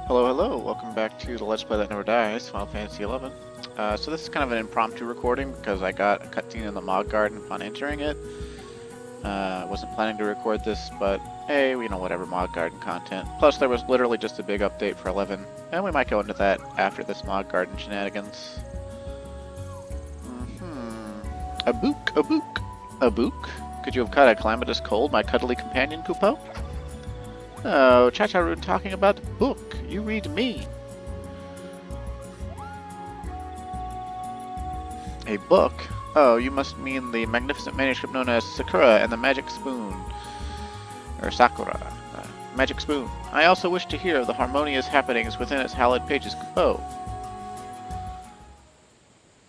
Hello, hello! Welcome back to the Let's Play That Never Dies, Final Fantasy XI. So this is kind of an impromptu recording because I got a cutscene in the mod garden upon entering it. Wasn't planning to record this, but hey, you know, whatever, mod garden content. Plus, there was literally just a big update for 11, and we might go into that after this mod garden shenanigans. A book, a book, a book? Could you have caught a calamitous cold, my cuddly companion, Kupo? Oh, Chacharu talking about the book. You read me. A book? Oh, you must mean the magnificent manuscript known as Sakura and the Magic Spoon. Or Sakura. Magic Spoon. I also wish to hear of the harmonious happenings within its hallowed pages. Oh.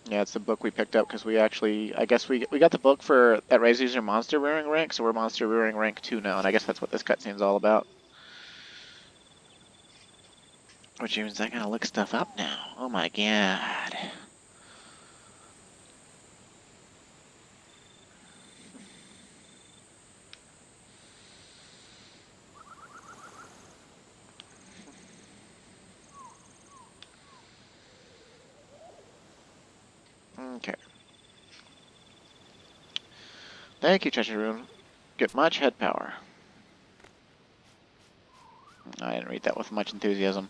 Yeah, it's the book we picked up because we actually, I guess we got the book for, that raises your monster rearing rank, so we're monster rearing rank 2 now, and I guess that's what this cutscene's all about. Which means I gotta look stuff up now. Oh my god. Okay. Thank you, Chacharoon. Get much head power. I didn't read that with much enthusiasm.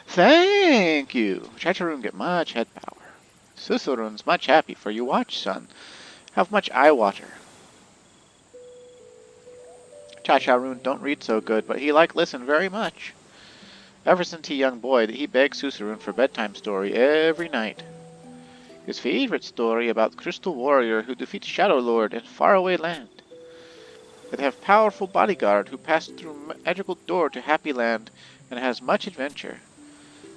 Thank you! Chacharoon get much head power. Susurun's much happy for you watch, son. Have much eye water. Chacharoon don't read so good, but he like listen very much. Ever since he young boy, he begged Susurun for bedtime story every night. His favorite story about crystal warrior who defeats Shadow Lord in faraway land. It have powerful bodyguard who passed through magical door to Happy Land and has much adventure.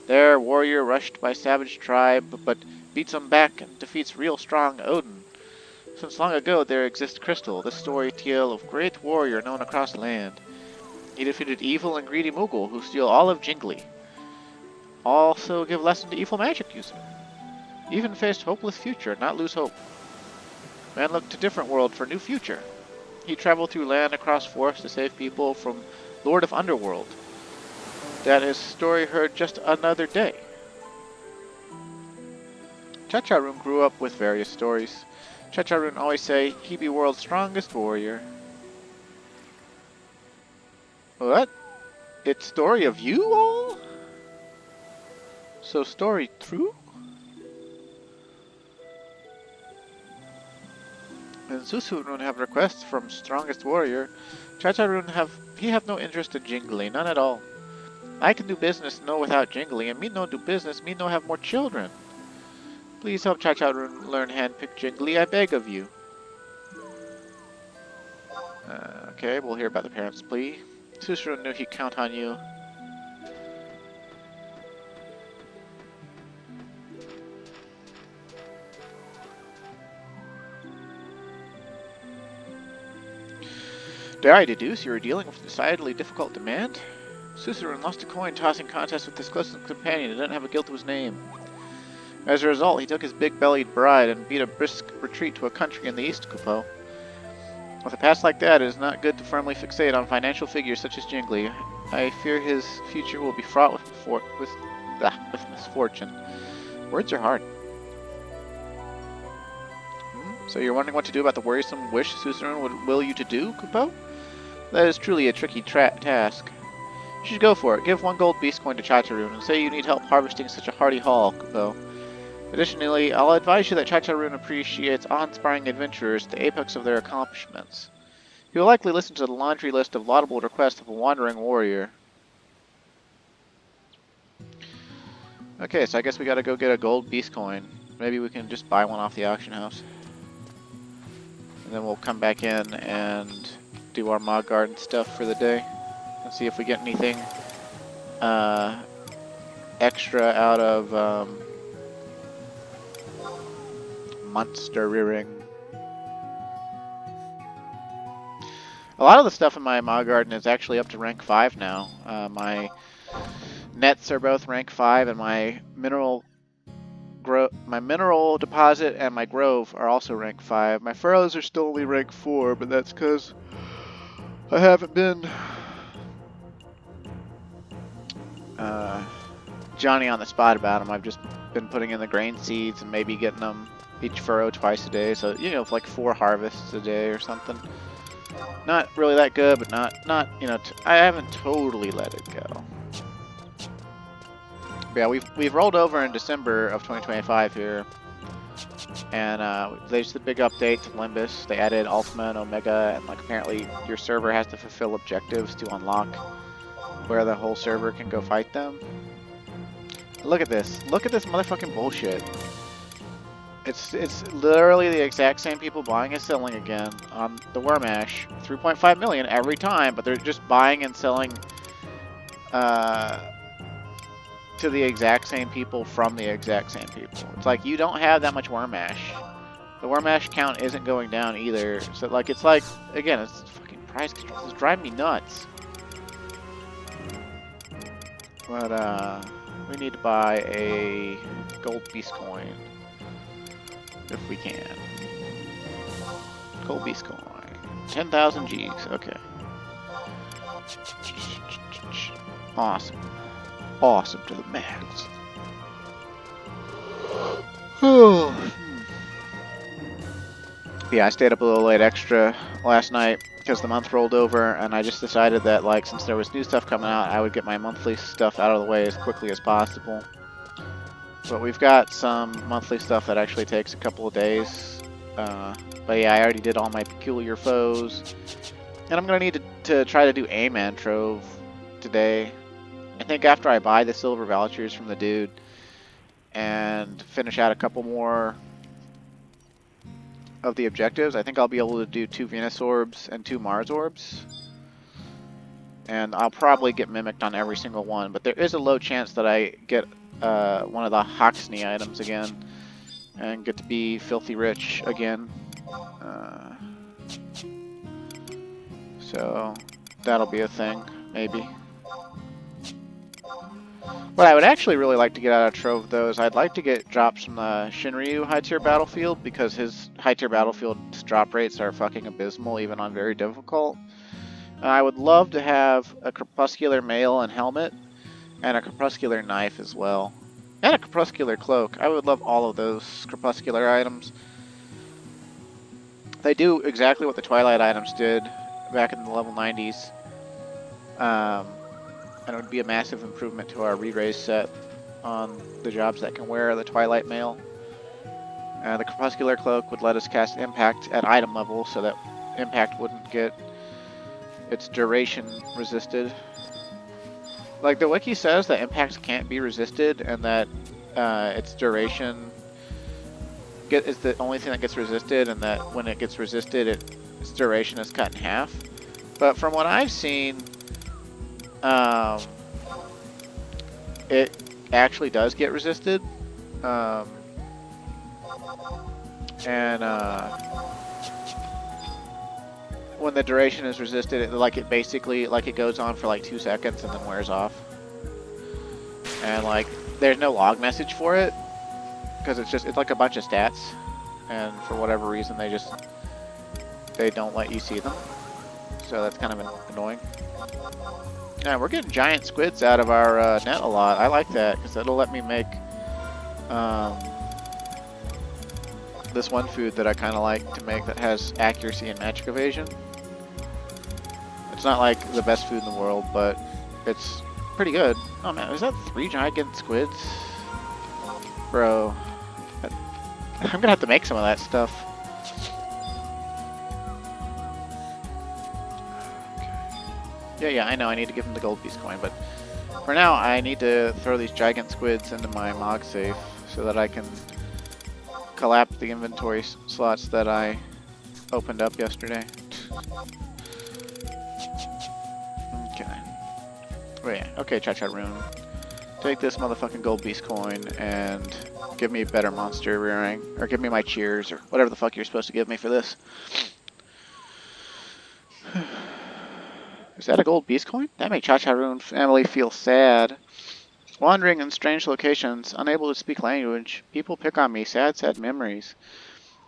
There, warrior rushed by savage tribe, but beats 'em back and defeats real strong Odin. Since long ago there exists Crystal, the story tale of great warrior known across land. He defeated evil and greedy Moogle who steal all of Jingli. Also give lesson to evil magic user. Even faced hopeless future, not lose hope. Man looked to different world for new future. He traveled through land across forest to save people from Lord of Underworld. That his story heard just another day. Chacharoon grew up with various stories. Chacharoon always say, he be world's strongest warrior. What? It's story of you all? So story true? And Susurun have requests from strongest warrior. Chacharoon have no interest in Jingli, none at all. I can do business no without Jingli, and me no do business, me no have more children. Please help Chacharoon learn handpick Jingli, I beg of you. Okay, we'll hear about the parents' plea. Susurun knew he'd count on you. Dare I deduce you are dealing with a decidedly difficult demand? Susurun lost a coin tossing contest with his closest companion and didn't have a guild to his name. As a result, he took his big-bellied bride and beat a brisk retreat to a country in the east, Kupo. With a past like that, it is not good to firmly fixate on financial figures such as Jingli. I fear his future will be fraught with misfortune. Words are hard. So you're wondering what to do about the worrisome wish Susurun would will you to do, Kupo? That is truly a tricky task. You should go for it. Give 1 gold beast coin to Chacharoon and say you need help harvesting such a hardy haul, Kupo. Additionally, I'll advise you that Chacharoon appreciates awe-inspiring adventurers, the apex of their accomplishments. He will likely listen to the laundry list of laudable requests of a wandering warrior. Okay, so I guess we gotta go get a gold beast coin. Maybe we can just buy one off the auction house. And then we'll come back in and do our mod garden stuff for the day. And see if we get anything extra out of monster rearing. A lot of the stuff in my mod garden is actually up to rank 5 now. My nets are both rank 5, and my mineral deposit and my grove are also rank 5. My furrows are still only rank 4, but that's because I haven't been Johnny on the spot about them. I've just been putting in the grain seeds and maybe getting them each furrow twice a day. So, you know, like 4 harvests a day or something. Not really that good, but not you know, I haven't totally let it go. But yeah, we've rolled over in December of 2025 here. And there's the big update to Limbus. They added Ultima and Omega, and like apparently your server has to fulfill objectives to unlock where the whole server can go fight them. Look at this. Look at this motherfucking bullshit. It's literally the exact same people buying and selling again on the Wormash. 3.5 million every time, but they're just buying and selling to the exact same people from the exact same people. It's like you don't have that much Wormash. The Wormash count isn't going down either. So like it's like again, it's fucking price control. It's driving me nuts. But we need to buy a gold beast coin if we can. Gold beast coin. 10,000 G's. Okay. Awesome. Awesome to the max. Yeah, I stayed up a little late extra last night because the month rolled over, and I just decided that, like, since there was new stuff coming out, I would get my monthly stuff out of the way as quickly as possible. But we've got some monthly stuff that actually takes a couple of days. But yeah, I already did all my peculiar foes. And I'm going to need to try to do AMAN Trove today. I think after I buy the Silver Vouchers from the dude and finish out a couple more of the objectives, I think I'll be able to do 2 Venus Orbs and 2 Mars Orbs. And I'll probably get mimicked on every single one, but there is a low chance that I get one of the Hoxney items again and get to be filthy rich again. So that'll be a thing, maybe. What I would actually really like to get out of Trove, though, is I'd like to get drops from the Shinryu high-tier battlefield, because his high-tier battlefield drop rates are fucking abysmal, even on very difficult. And I would love to have a Crepuscular Mail and Helmet, and a Crepuscular Knife as well. And a Crepuscular Cloak. I would love all of those Crepuscular items. They do exactly what the Twilight items did back in the level 90s. And it would be a massive improvement to our re-raise set on the jobs that can wear the Twilight Mail. The Crepuscular Cloak would let us cast Impact at item level, so that Impact wouldn't get its duration resisted. Like, the wiki says that Impacts can't be resisted, and that its duration is the only thing that gets resisted, and that when it gets resisted, its duration is cut in half. But from what I've seen, it actually does get resisted, when the duration is resisted, it basically it goes on for like 2 seconds and then wears off. And like there's no log message for it because it's like a bunch of stats, and for whatever reason they don't let you see them. So that's kind of annoying. Yeah, we're getting giant squids out of our net a lot. I like that because that'll let me make this one food that I kind of like to make that has accuracy and magic evasion. It's not like the best food in the world, but it's pretty good. Oh man, is that 3 giant squids? Bro, I'm gonna have to make some of that stuff. Yeah, I know I need to give him the gold beast coin, but for now I need to throw these giant squids into my Mog safe so that I can collapse the inventory slots that I opened up yesterday. Okay. Oh yeah, okay, Cha-Cha Rune. Take this motherfucking gold beast coin and give me better monster rearing, or give me my cheers, or whatever the fuck you're supposed to give me for this. Is that a gold beast coin? That makes Cha-Cha Rune family feel sad. Wandering in strange locations, unable to speak language. People pick on me, sad, sad memories.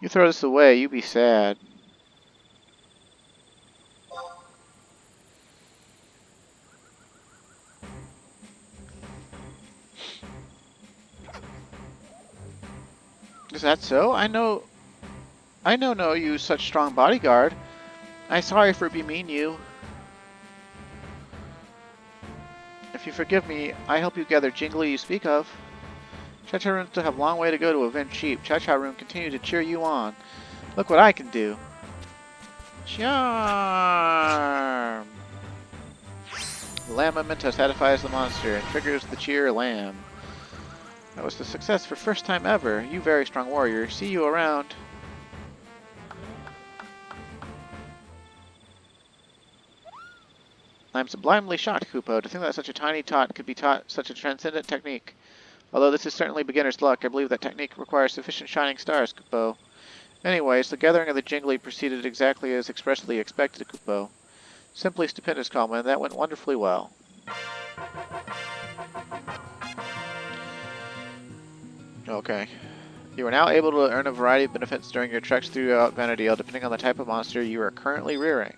You throw this away, you be sad. Is that so? I know no use such strong bodyguard. I sorry for bemean you. If you forgive me, I help you gather jingly you speak of. Cha-Cha-Roon still have a long way to go to avenge sheep. Cha-Cha-Roon continue to cheer you on. Look what I can do. Charm! The Lamb Memento satisfies the monster and triggers the cheer lamb. That was a success for first time ever. You very strong warrior. See you around. I'm sublimely shocked, Kupo, to think that such a tiny tot could be taught such a transcendent technique. Although this is certainly beginner's luck, I believe that technique requires sufficient shining stars, Kupo. Anyways, the gathering of the jingly proceeded exactly as expressly expected, Kupo. Simply stupendous, Kalman. That went wonderfully well. Okay. You are now able to earn a variety of benefits during your treks throughout Vanadale, depending on the type of monster you are currently rearing.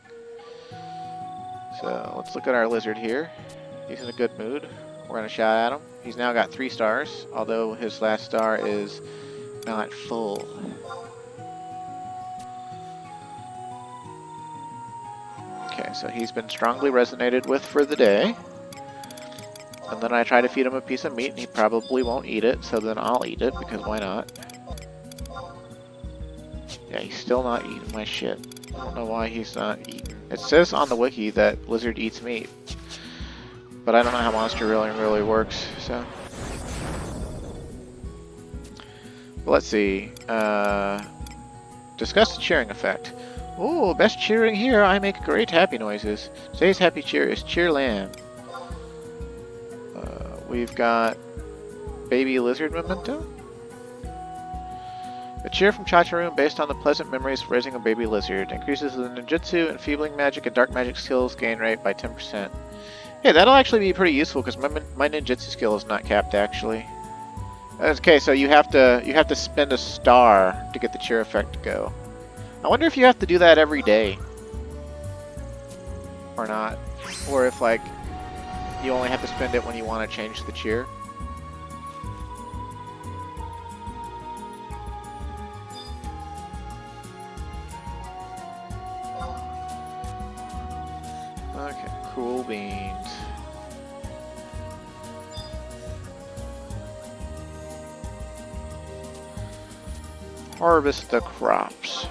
So, let's look at our lizard here. He's in a good mood. We're going to shout at him. He's now got 3 stars, although his last star is not full. Okay, so he's been strongly resonated with for the day. And then I try to feed him a piece of meat, and he probably won't eat it, so then I'll eat it, because why not? Yeah, he's still not eating my shit. I don't know why he's not eating. It says on the wiki that lizard eats meat, but I don't know how monster really works, so. Well, let's see. Discuss the cheering effect. Ooh, best cheering here. I make great happy noises. Today's happy cheer is Cheer Lamb. We've got Baby Lizard Memento. A cheer from Cha-Cha-Roon based on the pleasant memories of raising a baby lizard. Increases the ninjutsu, enfeebling magic, and dark magic skills gain rate by 10%. Hey, that'll actually be pretty useful because my ninjutsu skill is not capped actually. Okay, so you have to spend a star to get the cheer effect to go. I wonder if you have to do that every day or not, or if like you only have to spend it when you want to change the cheer. Okay, cool beans. Harvest the crops.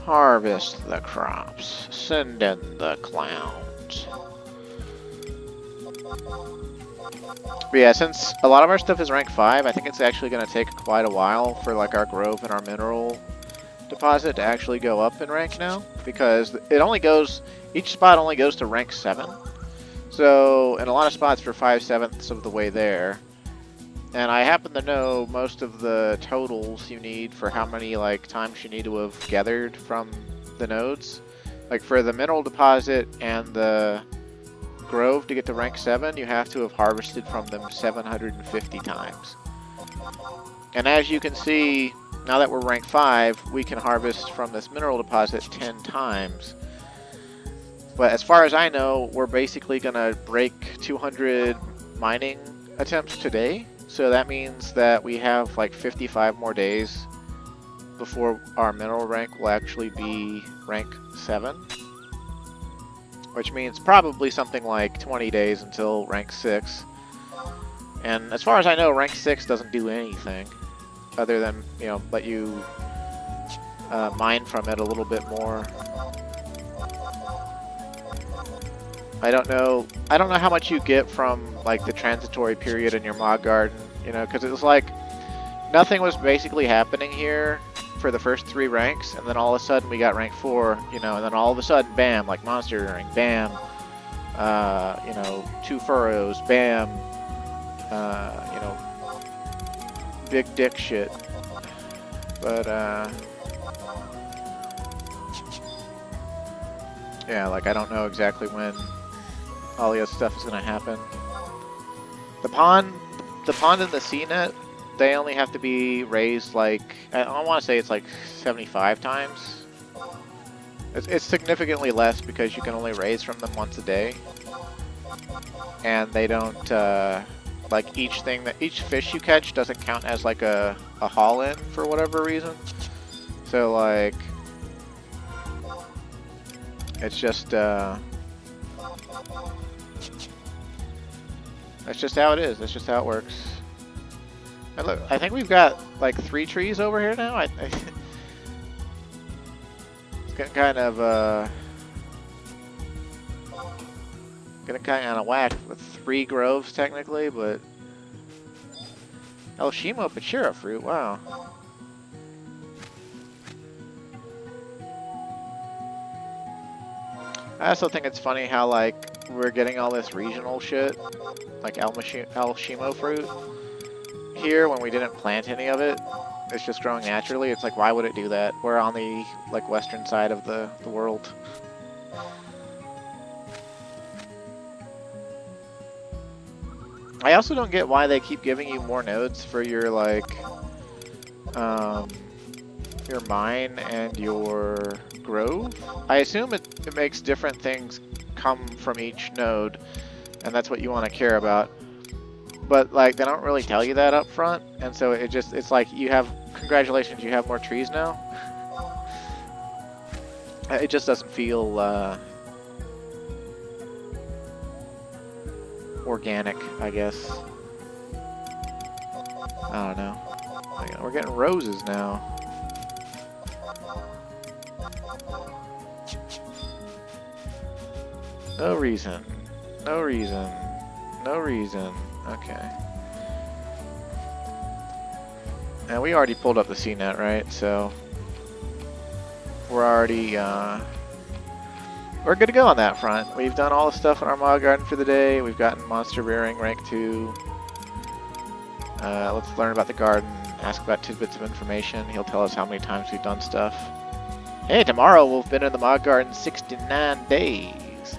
Harvest the crops. Send in the clowns. But yeah, since a lot of our stuff is rank 5, I think it's actually going to take quite a while for like our grove and our mineral deposit to actually go up in rank now, because it only goes, each spot only goes to rank 7. So, in a lot of spots for 5/7 of the way there. And I happen to know most of the totals you need for how many like times you need to have gathered from the nodes. Like for the mineral deposit and the grove to get to rank 7, you have to have harvested from them 750 times. And as you can see, now that we're rank 5, we can harvest from this mineral deposit 10 times. But as far as I know, we're basically gonna break 200 mining attempts today. So that means that we have like 55 more days before our mineral rank will actually be rank 7. Which means probably something like 20 days until rank 6. And as far as I know, rank 6 doesn't do anything other than, you know, let you mine from it a little bit more. I don't know how much you get from like the transitory period in your mod garden, you know, because it was like nothing was basically happening here for the first 3 ranks, and then all of a sudden we got rank 4, you know, and then all of a sudden, bam, like monster rank, bam, you know, 2 furrows, bam, you know, big dick shit. But yeah, like I don't know exactly when all the other stuff is gonna happen. The pond and the sea net, they only have to be raised like, I want to say it's like 75 times. It's significantly less because you can only raise from them once a day. And they don't, like each fish you catch doesn't count as like a haul-in for whatever reason. So like, it's just, that's just how it is. That's just how it works. And look, I think we've got like 3 trees over here now. It's getting kind of, getting kind of whack with 3 groves technically, but El Shimo Pachira fruit, wow. I also think it's funny how like we're getting all this regional shit, like El Shimo fruit here when we didn't plant any of it. It's just growing naturally. It's like, why would it do that? We're on the like western side of the world. I also don't get why they keep giving you more nodes for your like your mine and your grove. I assume it makes different things come from each node, and that's what you want to care about. But like they don't really tell you that up front, and so it's like you have, congratulations, you have more trees now. It just doesn't feel organic, I guess. I don't know. We're getting roses now. No reason. No reason. No reason. Okay. And we already pulled up the CNET, right? So we're already we're good to go on that front. We've done all the stuff in our mod garden for the day. We've gotten monster rearing rank 2. Let's learn about the garden. Ask about tidbits of information. He'll tell us how many times we've done stuff. Hey, tomorrow we've been in the mod garden 69 days.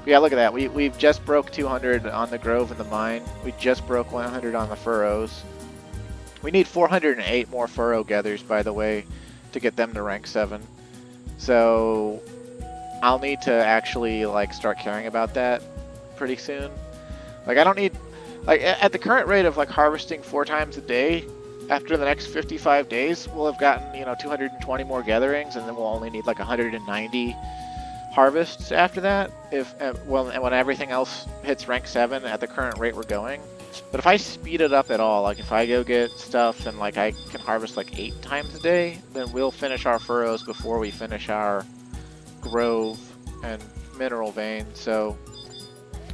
Yeah, look at that. We've just broke 200 on the grove and the mine. We just broke 100 on the furrows. We need 408 more furrow gathers, by the way, to get them to rank 7. So I'll need to actually like start caring about that pretty soon. Like I don't need, like at the current rate of like harvesting 4 times a day, after the next 55 days, we'll have gotten, you know, 220 more gatherings, and then we'll only need like 190 harvests after that. Well, and when everything else hits rank 7 at the current rate we're going. But if I speed it up at all, like if I go get stuff and like I can harvest like 8 times a day, then we'll finish our furrows before we finish our grove and mineral vein. So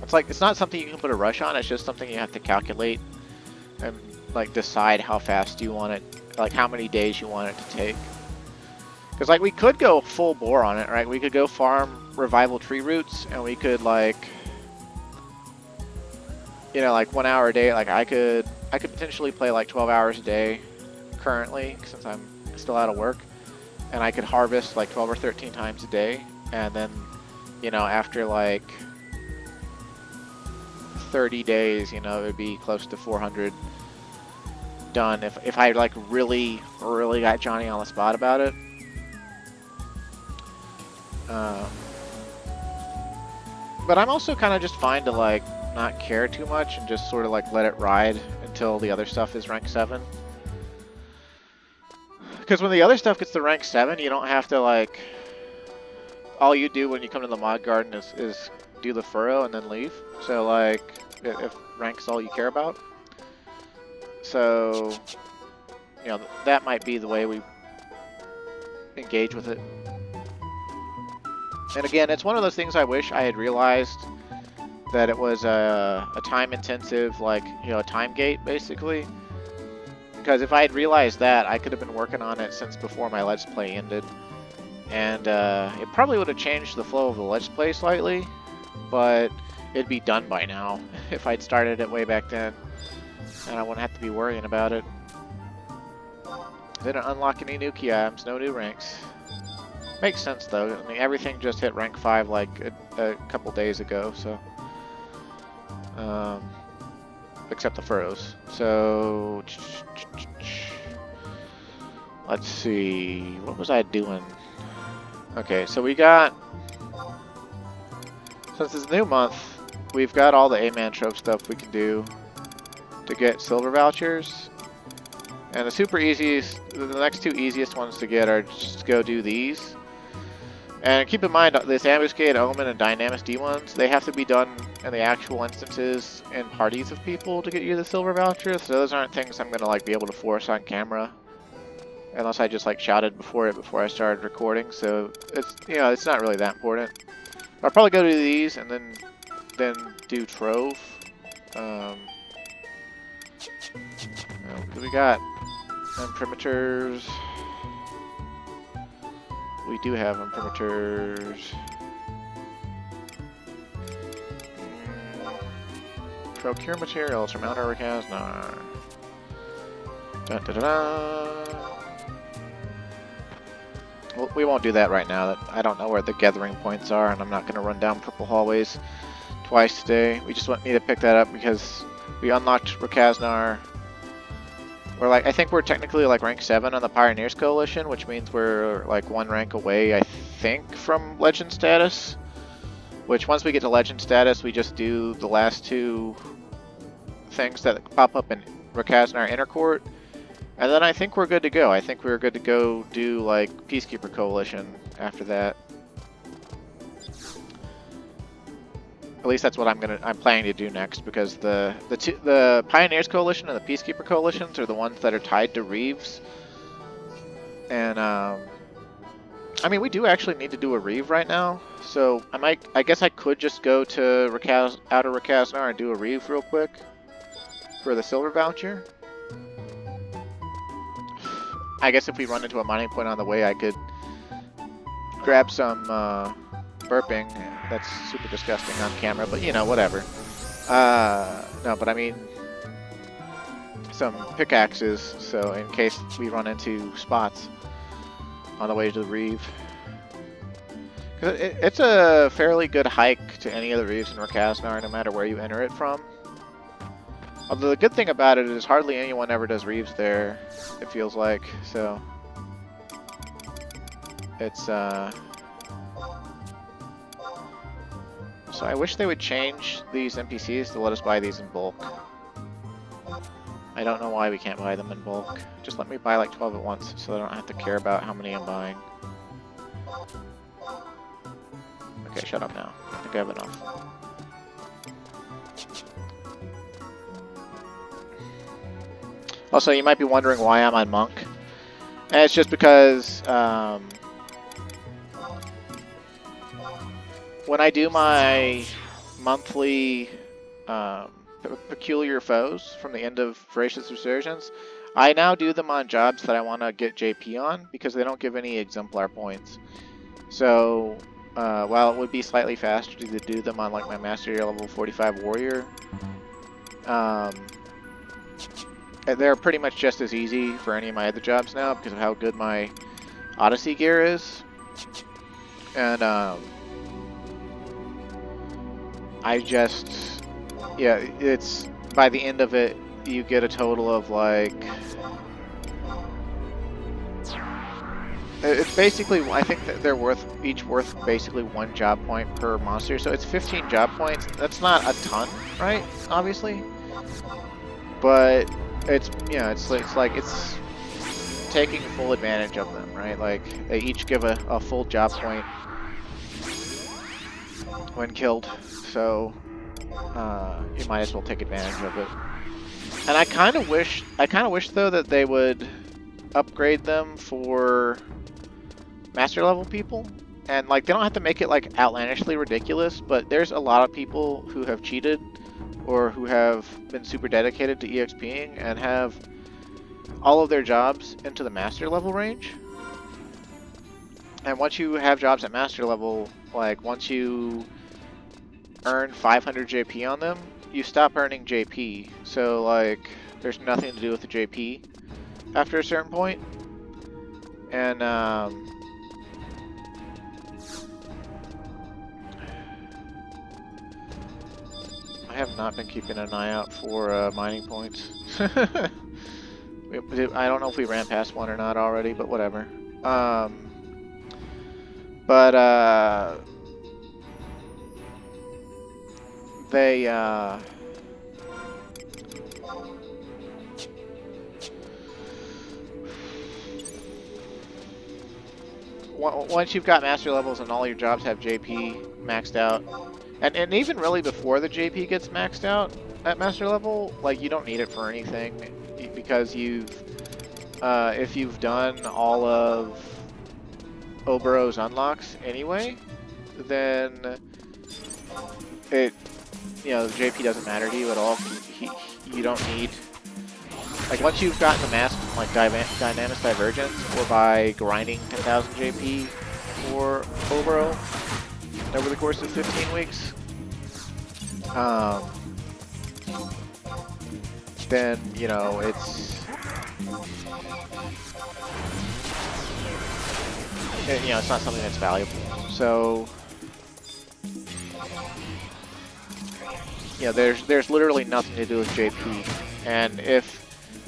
it's like, it's not something you can put a rush on. It's just something you have to calculate and like decide how fast you want it, like how many days you want it to take. Because like we could go full bore on it, right? We could go farm revival tree roots, and we could like, you know, like 1 hour a day. Like I could potentially play like 12 hours a day currently, since I'm still out of work, and I could harvest like 12 or 13 times a day, and then, you know, after like 30 days, you know, it would be close to 400 done if I like really got Johnny on the spot about it. But I'm also kind of just fine to like not care too much and just sort of like let it ride until the other stuff is rank 7. Because when the other stuff gets to rank 7, you don't have to like, all you do when you come to the mod garden is do the furrow and then leave. So like, if rank's all you care about. So, you know, that might be the way we engage with it. And again, it's one of those things I wish I had realized that it was a time-intensive, like, you know, a time gate, basically. Because if I had realized that, I could have been working on it since before my Let's Play ended. And it probably would have changed the flow of the Let's Play slightly, but it'd be done by now if I'd started it way back then. And I wouldn't have to be worrying about it. Didn't unlock any new key items, no new ranks. Makes sense though. I mean, everything just hit rank 5 like a couple days ago, so. Except the furrows. So, let's see. What was I doing? Okay, so we got, since it's a new month, we've got all the AMAN Trove stuff we can do to get Silver Vouchers. And the super easiest, the next two easiest ones to get are just to go do these. And keep in mind, this Ambuscade, Omen, and Dynamis D ones, they have to be done in the actual instances in parties of people to get you the Silver Vouchers. So those aren't things I'm going to like be able to force on camera. Unless I just like shouted before I started recording. So it's, you know, it's not really that important. I'll probably go do these and then do Trove. We got imprimaturs. We do have imprimaturs. Procure materials from Outer Rakaznar. Dun, dun, dun, dun. Well, we won't do that right now. I don't know where the gathering points are, and I'm not going to run down purple hallways twice today. We just need to pick that up because we unlocked Rakaznar. We're like, I think we're technically like rank 7 on the Pioneers Coalition, which means we're like 1 rank away, I think, from Legend status. Which once we get to Legend status, we just do the last 2 things that pop up in Rakaznar Inner Court. And then I think we're good to go. I think we're good to go do like Peacekeeper Coalition after that. At least that's what I'm planning to do next, because the Pioneers Coalition and the Peacekeeper Coalitions are the ones that are tied to Reeves. And I mean, we do actually need to do a Reeve right now, so I guess I could just go to Outer Rakaznar and do a Reeve real quick for the Silver Voucher. I guess if we run into a mining point on the way, I could grab some burping. That's super disgusting on camera, but you know, whatever. No, but I mean some pickaxes, so in case we run into spots on the way to the Reeve. It's a fairly good hike to any of the Reeves in Rakaznar, no matter where you enter it from. Although the good thing about it is hardly anyone ever does Reeves there, it feels like, so it's so I wish they would change these NPCs to let us buy these in bulk. I don't know why we can't buy them in bulk. Just let me buy like 12 at once so I don't have to care about how many I'm buying. Okay, shut up now. I think I have enough. Also, you might be wondering why I'm on Monk. And it's just because when I do my monthly peculiar foes from the end of Voracious Resurgence, I now do them on jobs that I want to get JP on because they don't give any exemplar points. So while it would be slightly faster to do them on like my Mastery level 45 Warrior, they're pretty much just as easy for any of my other jobs now because of how good my Odyssey gear is. And I just, yeah, it's, by the end of it, you get a total of like, it's basically, I think that they're each worth basically 1 job point per monster, so it's 15 job points. That's not a ton, right? Obviously, but it's, you know, it's like it's taking full advantage of them, right? Like they each give a full job point when killed, so you might as well take advantage of it. And I kind of wish though that they would upgrade them for master level people, and like they don't have to make it like outlandishly ridiculous, but there's a lot of people who have cheated or who have been super dedicated to EXPing and have all of their jobs into the master level range. And once you have jobs at master level, like once you earn 500 JP on them, you stop earning JP. So like there's nothing to do with the JP after a certain point. And I have not been keeping an eye out for mining points. I don't know if we ran past one or not already, but whatever. But they once you've got master levels and all your jobs have JP maxed out, and even really before the JP gets maxed out at master level, like you don't need it for anything because if you've done all of Obero's unlocks anyway, then the JP doesn't matter to you at all. You don't need, like, once you've gotten the mask from like Dynamis Divergence or by grinding 10,000 JP for Obero over the course of 15 weeks, then it's not something that's valuable. So there's literally nothing to do with JP, and if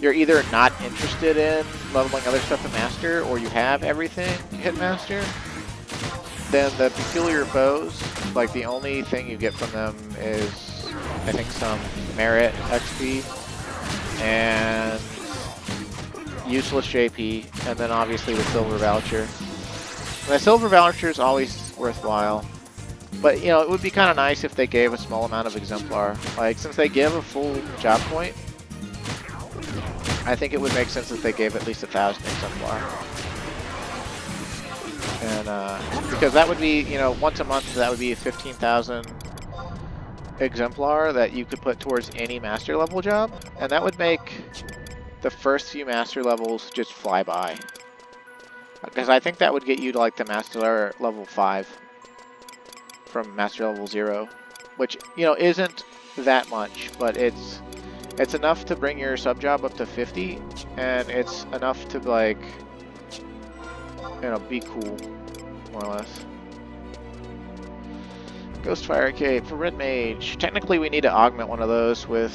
you're either not interested in leveling other stuff to master, or you have everything hit master, then the peculiar bows, like the only thing you get from them is, I think, some merit XP and useless JP, and then obviously the Silver Voucher. And the Silver Voucher is always worthwhile, but it would be kind of nice if they gave a small amount of Exemplar. Like, since they give a full job point, I think it would make sense if they gave at least 1,000 Exemplar. And because that would be, once a month, that would be 15,000 Exemplar that you could put towards any master level job, and that would make the first few master levels just fly by. Because I think that would get you to like the master level 5 from master level 0, which isn't that much, but it's enough to bring your sub job up to 50, and it's enough to like be cool, more or less. Ghostfire Cape for Red Mage. Technically, we need to augment one of those with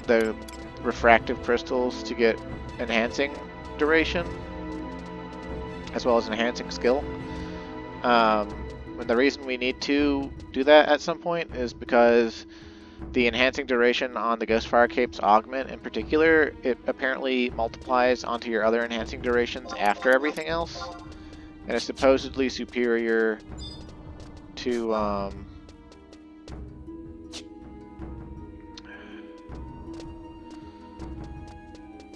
the refractive crystals to get enhancing duration, as well as enhancing skill. And the reason we need to do that at some point is because the enhancing duration on the Ghostfire Cape's augment in particular, it apparently multiplies onto your other enhancing durations after everything else, and is supposedly superior to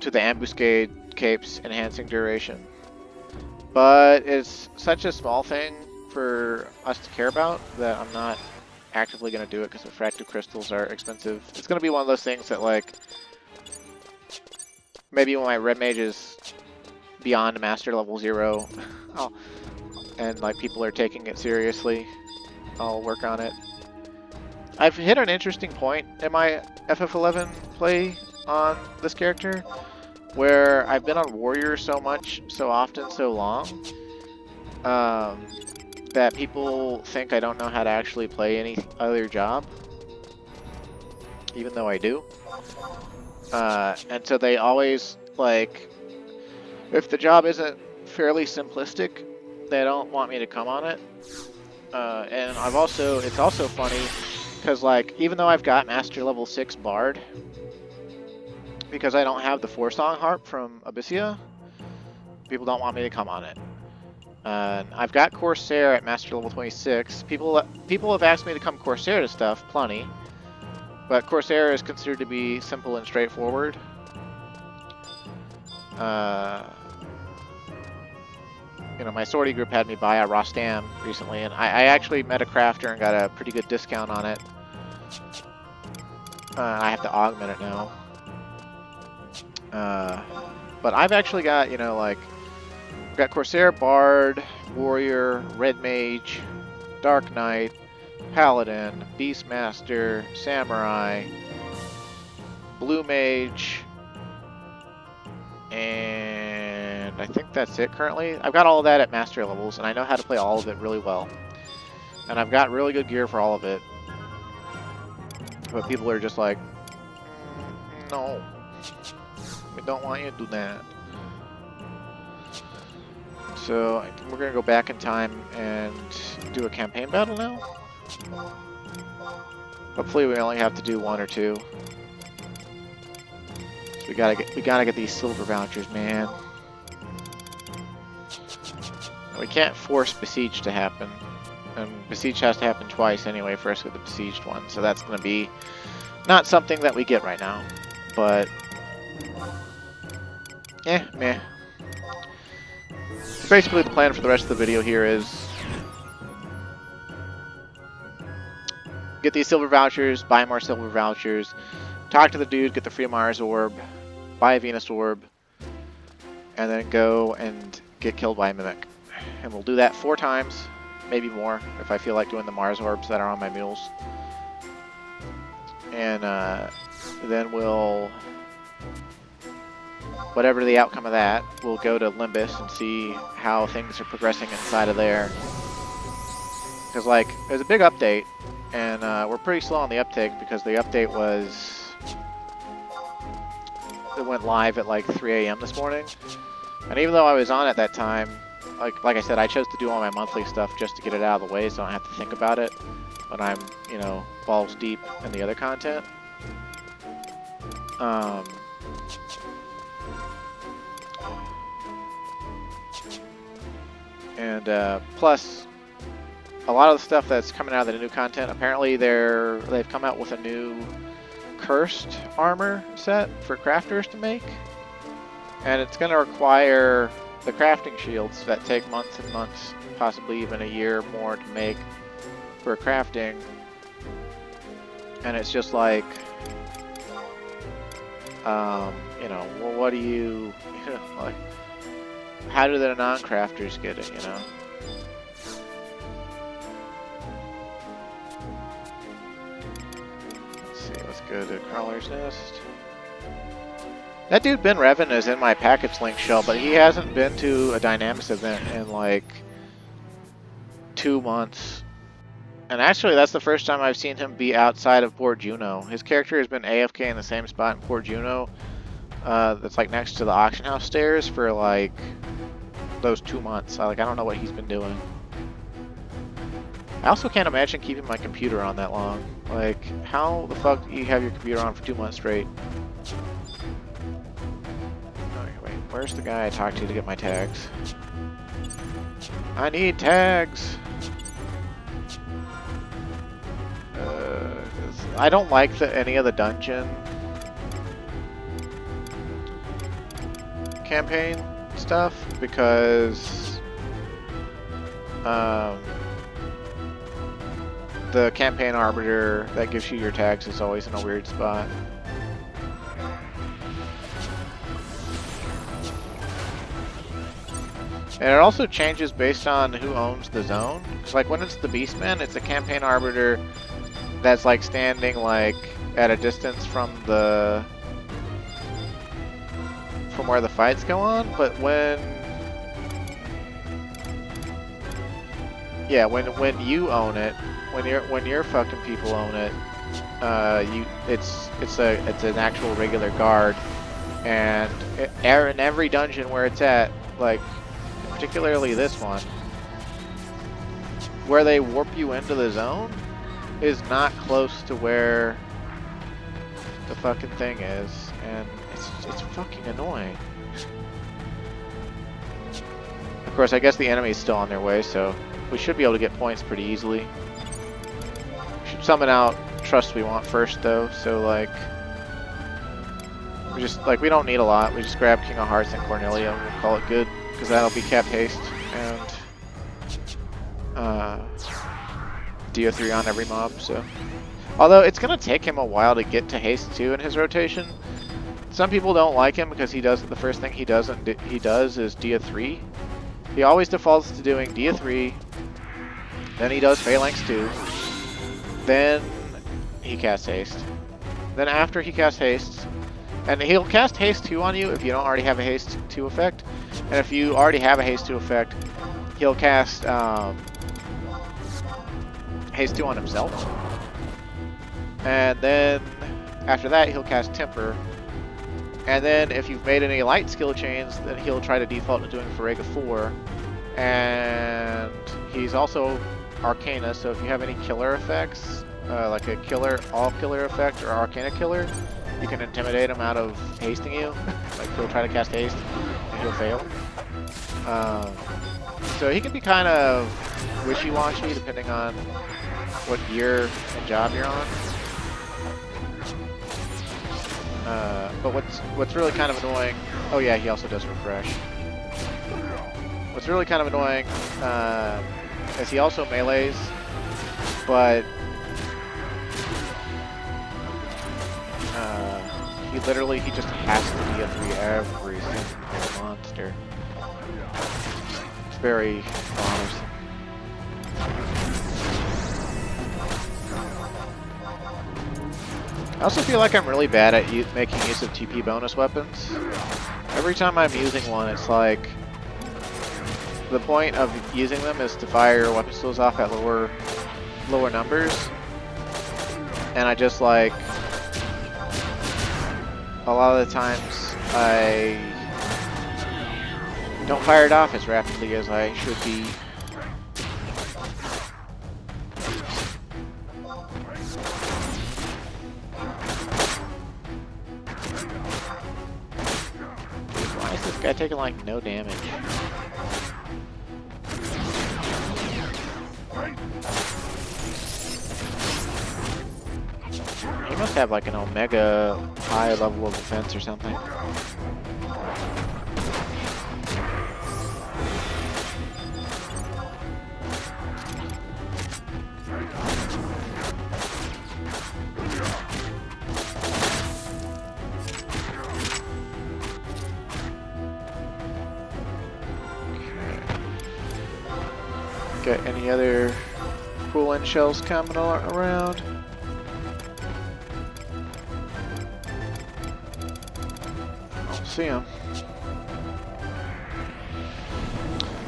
the Ambuscade Cape's enhancing duration. But it's such a small thing for us to care about that I'm not actively going to do it because refractive crystals are expensive. It's going to be one of those things that, like, maybe when my Red Mage is beyond master level 0, and like people are taking it seriously, I'll work on it. I've hit an interesting point in my FF11 play on this character, where I've been on Warrior so much, so often, so long, that people think I don't know how to actually play any other job, even though I do. And so they always, like, if the job isn't fairly simplistic, they don't want me to come on it. And it's also funny, because, like, even though I've got Master Level 6 Bard, because I don't have the 4-song harp from Abyssia, people don't want me to come on it. I've got Corsair at Master Level 26. People have asked me to come Corsair to stuff, plenty. But Corsair is considered to be simple and straightforward. My sortie group had me buy a Rostam recently, and I actually met a crafter and got a pretty good discount on it. I have to augment it now. But I've actually got, I've got Corsair, Bard, Warrior, Red Mage, Dark Knight, Paladin, Beastmaster, Samurai, Blue Mage, and I think that's it currently. I've got all of that at master levels, and I know how to play all of it really well. And I've got really good gear for all of it. But people are just like, no, we don't want you to do that. So we're gonna go back in time and do a campaign battle now. Hopefully we only have to do 1 or 2. So we gotta get these silver vouchers, man. We can't force besiege to happen, and besiege has to happen twice anyway for us to get the besieged one. So that's gonna be not something that we get right now, but yeah, meh. Basically, the plan for the rest of the video here is get these silver vouchers, buy more silver vouchers, talk to the dude, get the free Mars orb, buy a Venus orb, and then go and get killed by a mimic. And we'll do that 4 times, maybe more, if I feel like doing the Mars orbs that are on my mules. And then we'll, whatever the outcome of that, we'll go to Limbus and see how things are progressing inside of there. Because, like, there's a big update, and we're pretty slow on the uptake because the update it went live at like 3 AM this morning. And even though I was on at that time, like I said, I chose to do all my monthly stuff just to get it out of the way so I don't have to think about it when I'm, you know, balls deep in the other content. Plus, a lot of the stuff that's coming out of the new content, apparently they've come out with a new cursed armor set for crafters to make, and it's going to require the crafting shields that take months and months, possibly even a year more to make for crafting. And it's just like, you know, well, what do you like, how do the non-crafters get it, you know? Let's see, let's go to Crawler's Nest. That dude Ben Revan is in my package link shell, but he hasn't been to a Dynamics event in like 2 months. And actually, that's the first time I've seen him be outside of Port Juno. His character has been AFK in the same spot in Port Juno, that's like next to the auction house stairs for like those 2 months. I don't know what he's been doing. I also can't imagine keeping my computer on that long. Like, how the fuck do you have your computer on for 2 months straight? Where's the guy I talked to get my tags? I need tags! I don't like any of the dungeon campaign stuff because the campaign arbiter that gives you your tags is always in a weird spot. And it also changes based on who owns the zone. Cause like when it's the Beastman, it's a campaign arbiter that's like standing like at a distance from where the fights go on. But when you own it, when your fucking people own it, it's an actual regular guard, and in every dungeon where it's at, like particularly this one, where they warp you into the zone is not close to where the fucking thing is, and it's fucking annoying. Of course, I guess the enemy is still on their way, so we should be able to get points pretty easily. We should summon out Trust We Want first, though, so like we don't need a lot. We just grab King of Hearts and Cornelia and we'll call it good, because that'll be capped haste and DO3 on every mob. So, although it's gonna take him a while to get to haste 2 in his rotation. Some people don't like him because the first thing he does is DO3. He always defaults to doing DO3, then he does Phalanx 2, then he casts haste. Then after he casts haste, and he'll cast haste 2 on you if you don't already have a haste 2 effect. And if you already have a haste 2 effect, he'll cast haste 2 on himself. And then after that, he'll cast Temper. And then if you've made any light skill chains, then he'll try to default to doing Farraga 4. And he's also Arcana, so if you have any killer effects, like a killer, all killer effect or Arcana killer, you can intimidate him out of hasting you. Like he'll try to cast haste and he'll fail. So he can be kind of wishy-washy depending on what gear and job you're on. But what's really kind of annoying, oh yeah, he also does refresh. What's really kind of annoying is he also melees, but he just has to be a 3 every single monster. It's very bothersome. I also feel like I'm really bad at making use of TP bonus weapons. Every time I'm using one, it's like the point of using them is to fire your weapon skills off at lower numbers, and I just like a lot of the times I don't fire it off as rapidly as I should be. Why is this guy taking like no damage? He must have like an omega high level of defense or something. Got any other cool end shells coming around? See him.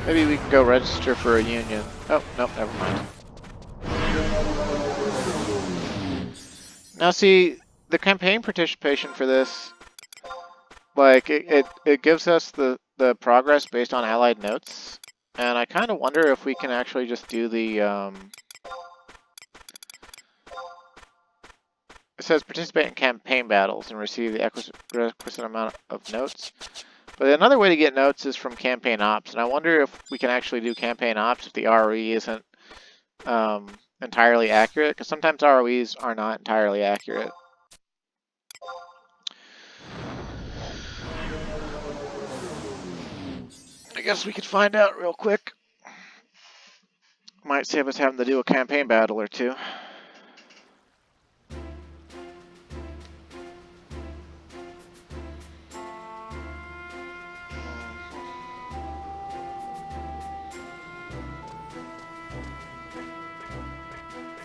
Maybe we can go register for a union. Oh, nope, never mind. Now see, the campaign participation for this, like, it gives us the progress based on allied notes, and I kind of wonder if we can actually just do the, it says participate in campaign battles and receive the requisite amount of notes. But another way to get notes is from campaign ops, and I wonder if we can actually do campaign ops if the ROE isn't entirely accurate, because sometimes ROEs are not entirely accurate. I guess we could find out real quick. Might save us having to do a campaign battle or two.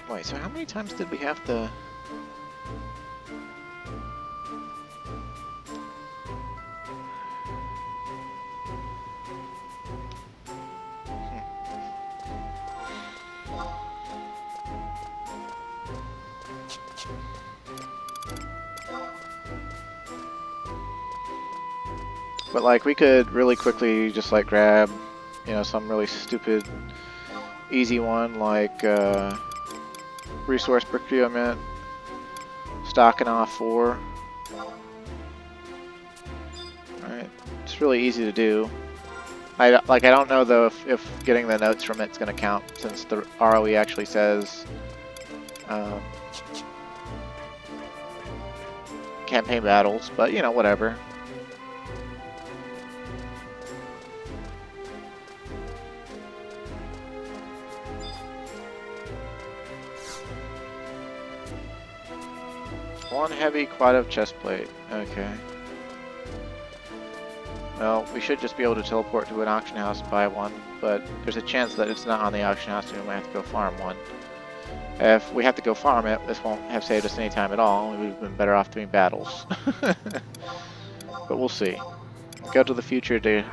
Wait, so how many times did we have to... But like, we could really quickly just like grab, you know, some really stupid, easy one like resource procurement, stocking off 4. Alright, it's really easy to do. I don't know though if getting the notes from it's going to count, since the ROE actually says campaign battles, but you know, whatever. One heavy quad of chest plate. Okay. Well, we should just be able to teleport to an auction house and buy one, but there's a chance that it's not on the auction house and we might have to go farm one. If we have to go farm it, this won't have saved us any time at all. We would have been better off doing battles. But we'll see. Go to the future to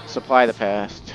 supply the past.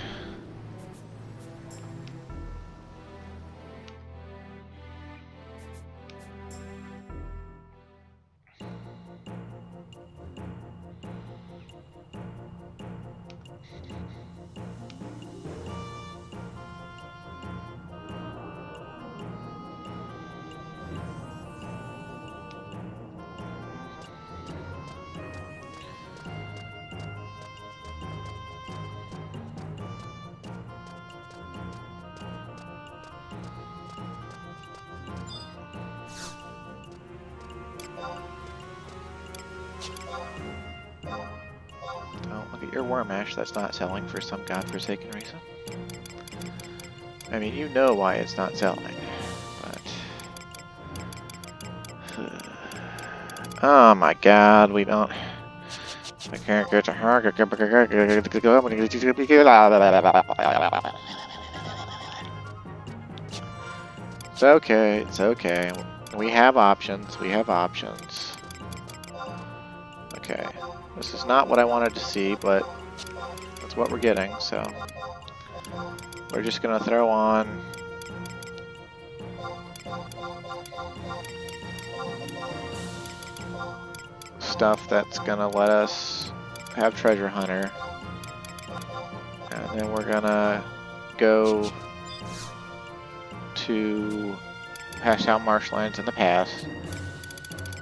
your worm ash that's not selling for some godforsaken reason? I mean, you know why it's not selling, but... Oh my god, we don't... I can't get to her. It's okay, it's okay. We have options, we have options. Okay, this is not what I wanted to see, but that's what we're getting, so... We're just gonna throw on... stuff that's gonna let us have Treasure Hunter. And then we're gonna go to Pass Out Marshlands in the past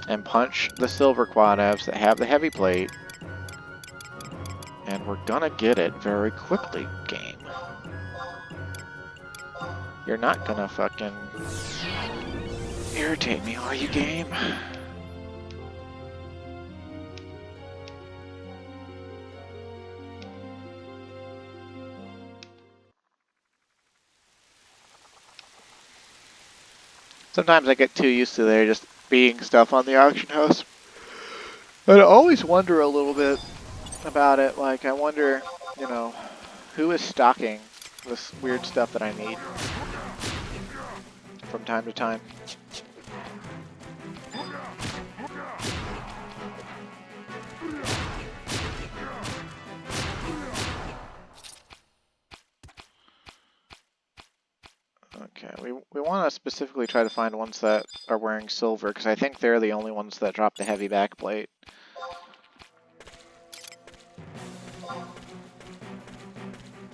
and punch the silver quadavs that have the heavy plate. And we're gonna get it very quickly, game. You're not gonna fucking irritate me, are you, game? Sometimes I get too used to there just being stuff on the auction house. But I always wonder a little bit about it. Like, I wonder, you know, who is stocking this weird stuff that I need from time to time. Okay, we want to specifically try to find ones that are wearing silver, because I think they're the only ones that drop the heavy backplate.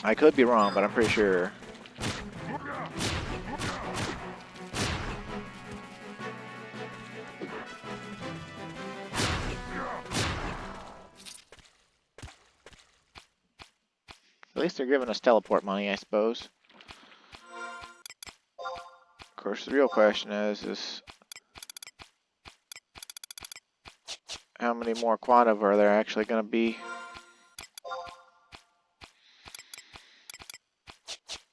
I could be wrong, but I'm pretty sure. At least they're giving us teleport money, I suppose. Of course, the real question is how many more quadav are there actually going to be?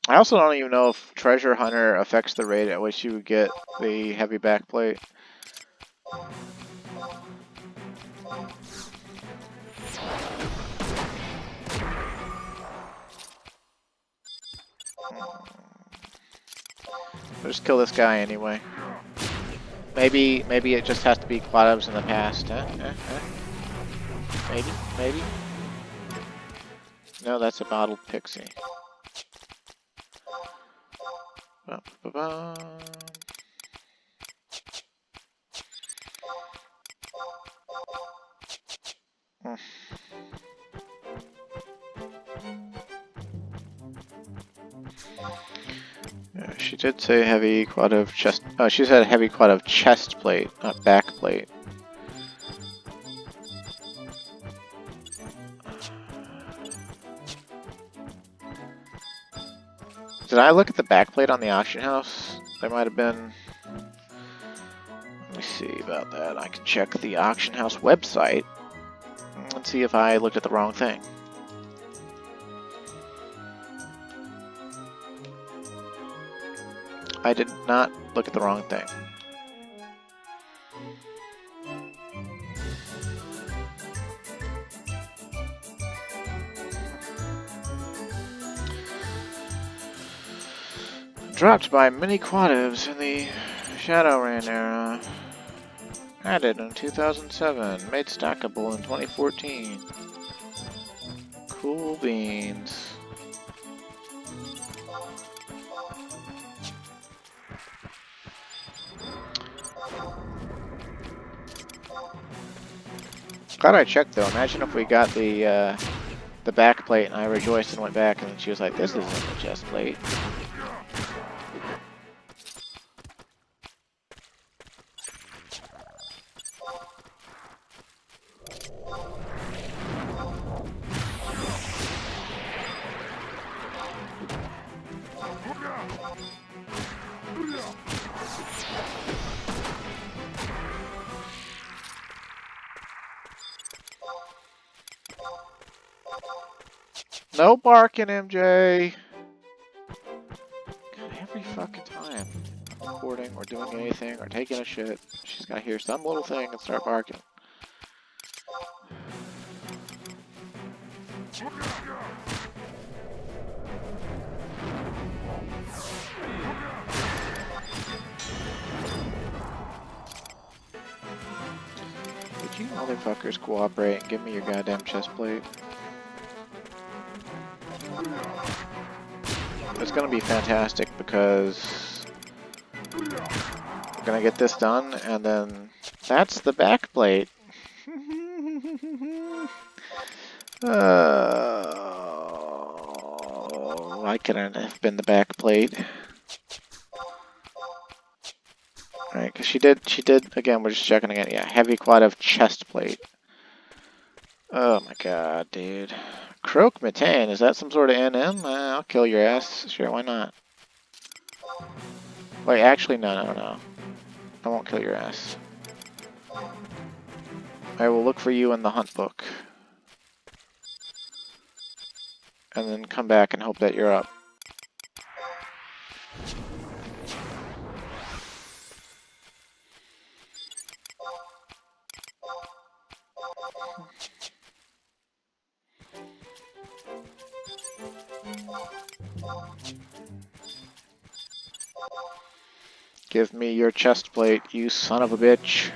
I also don't even know if Treasure Hunter affects the rate at which you would get the heavy backplate. We'll just kill this guy anyway. Maybe it just has to be quadavs in the past, huh? Maybe? No, that's a bottled pixie. Ba-ba-ba. Yeah, she did say heavy quadav chest. Oh, she said heavy quadav chest plate, not back plate. Did I look at the back plate on the auction house? There might have been. Let me see about that. I can check the auction house website and see if I looked at the wrong thing. I did not look at the wrong thing. Dropped by many quadavs in the Shadowrun era. Added in 2007. Made stackable in 2014. Cool beans. Glad I checked though. Imagine if we got the back plate and I rejoiced and went back and she was like, "This isn't the chest plate." No barking, MJ! God, every fucking time I'm recording or doing anything or taking a shit, she's gotta hear some little thing and start barking. Would you motherfuckers cooperate and give me your goddamn chest plate? It's gonna be fantastic because we're gonna get this done and then that's the back plate. Why couldn't it have been the back plate? Right, because she did, again, we're just checking again. Yeah, heavy quad of chest plate. Oh my god, dude. Croak Methane, is that some sort of NM? I'll kill your ass. Sure, why not? Wait, actually, no. I won't kill your ass. I will look for you in the hunt book. And then come back and hope that you're up. Give me your chest plate, you son of a bitch.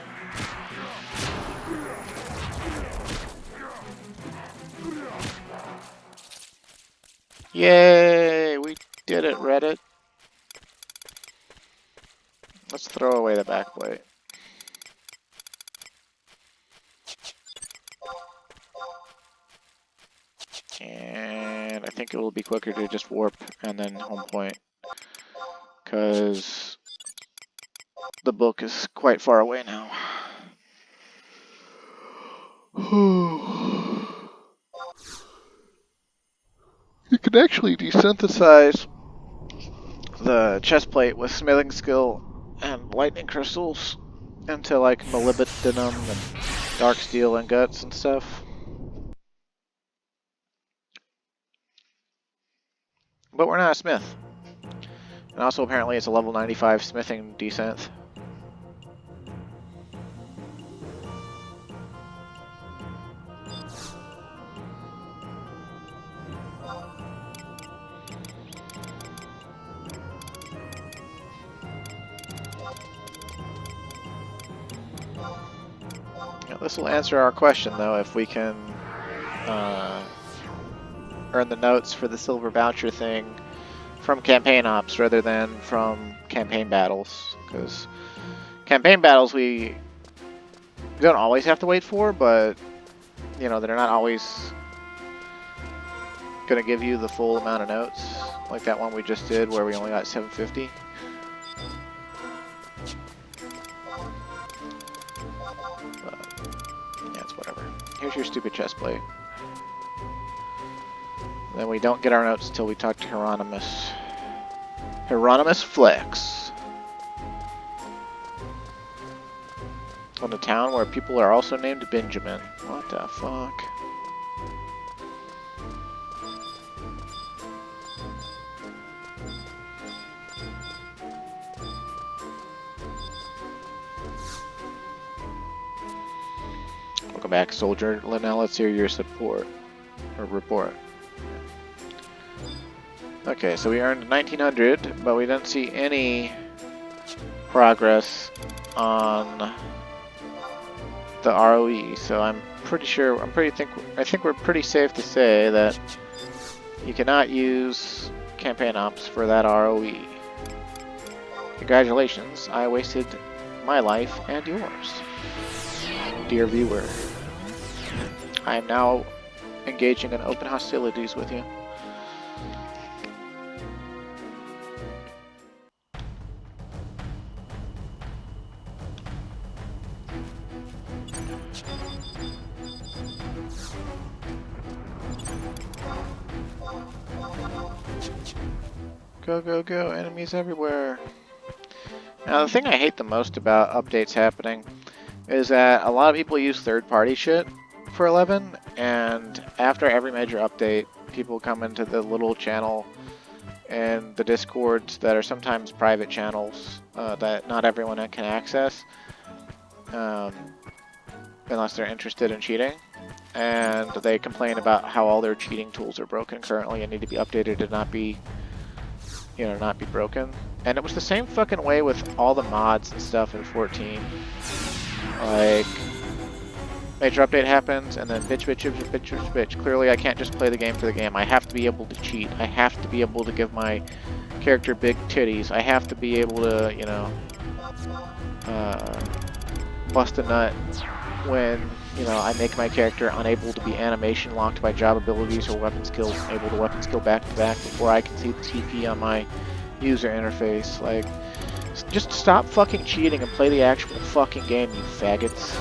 Yay! We did it, Reddit. Let's throw away the back plate. And I think it will be quicker to just warp and then home point. Because the book is quite far away now. You can actually desynthesize the chest plate with smithing skill and lightning crystals into like molybdenum and dark steel ingots and stuff. But we're not a smith. And also apparently it's a level 95 smithing desynth. This will answer our question, though, if we can earn the notes for the Silver Voucher thing from campaign ops rather than from campaign battles. Because campaign battles we don't always have to wait for, but, you know, they're not always going to give you the full amount of notes. Like that one we just did where we only got 750. Whatever. Here's your stupid chest plate. Then we don't get our notes until we talk to Hieronymus. Hieronymus Flex. On a town where people are also named Benjamin. What the fuck? Welcome back, soldier. Now let's hear your support. Or report. Okay, so we earned 1900, but we didn't see any progress on the ROE. So I'm pretty sure, I think we're pretty safe to say that you cannot use campaign ops for that ROE. Congratulations, I wasted my life and yours, dear viewer. I am now engaging in open hostilities with you. Go, go, go, enemies everywhere. Now, the thing I hate the most about updates happening is that a lot of people use third-party shit for 11, and after every major update, people come into the little channel and the Discords that are sometimes private channels that not everyone can access unless they're interested in cheating. And they complain about how all their cheating tools are broken currently and need to be updated to not be, you know, not be broken. And it was the same fucking way with all the mods and stuff in 14. Like, major update happens, and then bitch, bitch, bitch, bitch, bitch, bitch. Clearly, I can't just play the game for the game. I have to be able to cheat. I have to be able to give my character big titties. I have to be able to, you know, bust a nut when, you know, I make my character unable to be animation locked by job abilities or weapon skills, able to weapon skill back to back before I can see the TP on my user interface. Like, just stop fucking cheating and play the actual fucking game, you faggots.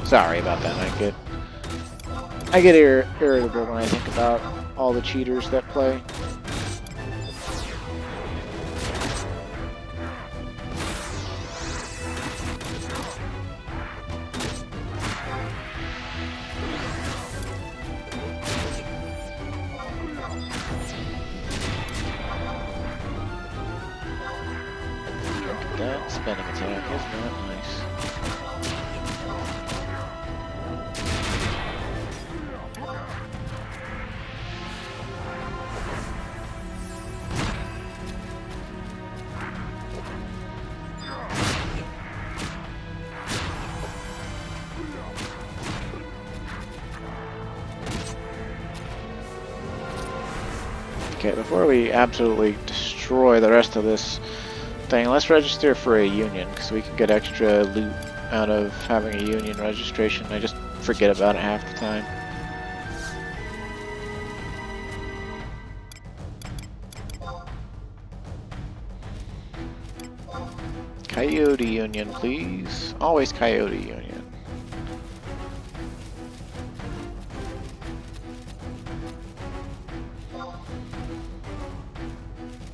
Sorry about that. I get irritable when I think about all the cheaters that play. That spinning attack is not nice. Okay, before we absolutely destroy the rest of this thing, let's register for a union, because we can get extra loot out of having a union registration. I just forget about it half the time. Coyote Union, please. Always Coyote Union.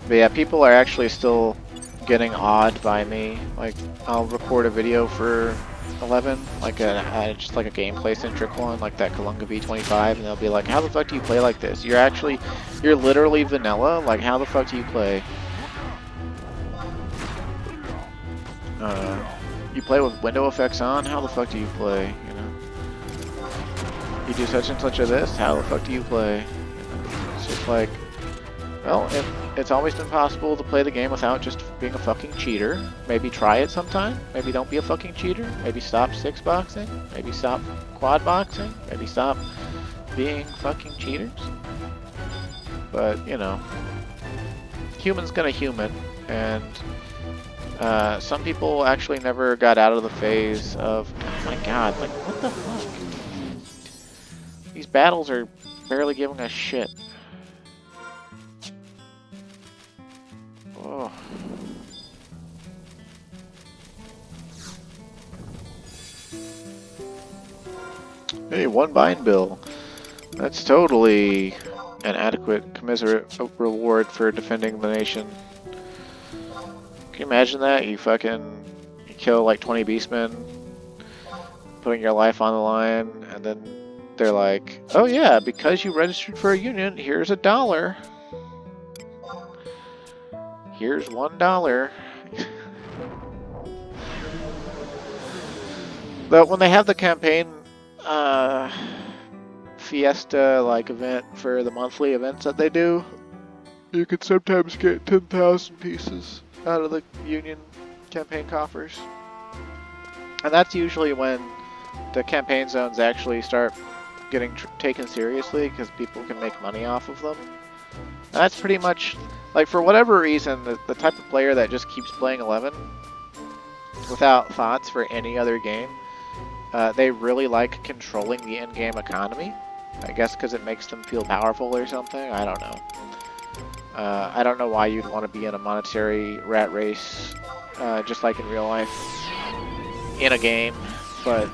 But yeah, people are actually still getting awed by me. Like, I'll record a video for 11, like just like a gameplay centric one, like that Kalunga V25, and they'll be like, how the fuck do you play like this? You're literally vanilla? Like, how the fuck do you play? You play with window effects on? How the fuck do you play? You know? You do such and such of this? How the fuck do you play? You know? It's just like, well, it's always been possible to play the game without just being a fucking cheater. Maybe try it sometime. Maybe don't be a fucking cheater. Maybe stop six boxing. Maybe stop quad boxing. Maybe stop being fucking cheaters. But, you know, human's gonna human, and some people actually never got out of the phase of, oh my god, like, what the fuck? These battles are barely giving a shit. Oh. Hey, one bind bill. That's totally an adequate commiserate reward for defending the nation. Can you imagine that? You kill like 20 beastmen, putting your life on the line, and then they're like, oh yeah, because you registered for a union, here's $1. Here's $1. But when they have the campaign fiesta like event for the monthly events that they do, you can sometimes get 10,000 pieces out of the union campaign coffers. And that's usually when the campaign zones actually start getting taken seriously, because people can make money off of them. And that's pretty much, like, for whatever reason, the type of player that just keeps playing 11 without thoughts for any other game, they really like controlling the in-game economy. I guess because it makes them feel powerful or something. I don't know. I don't know why you'd want to be in a monetary rat race, just like in real life, in a game. But,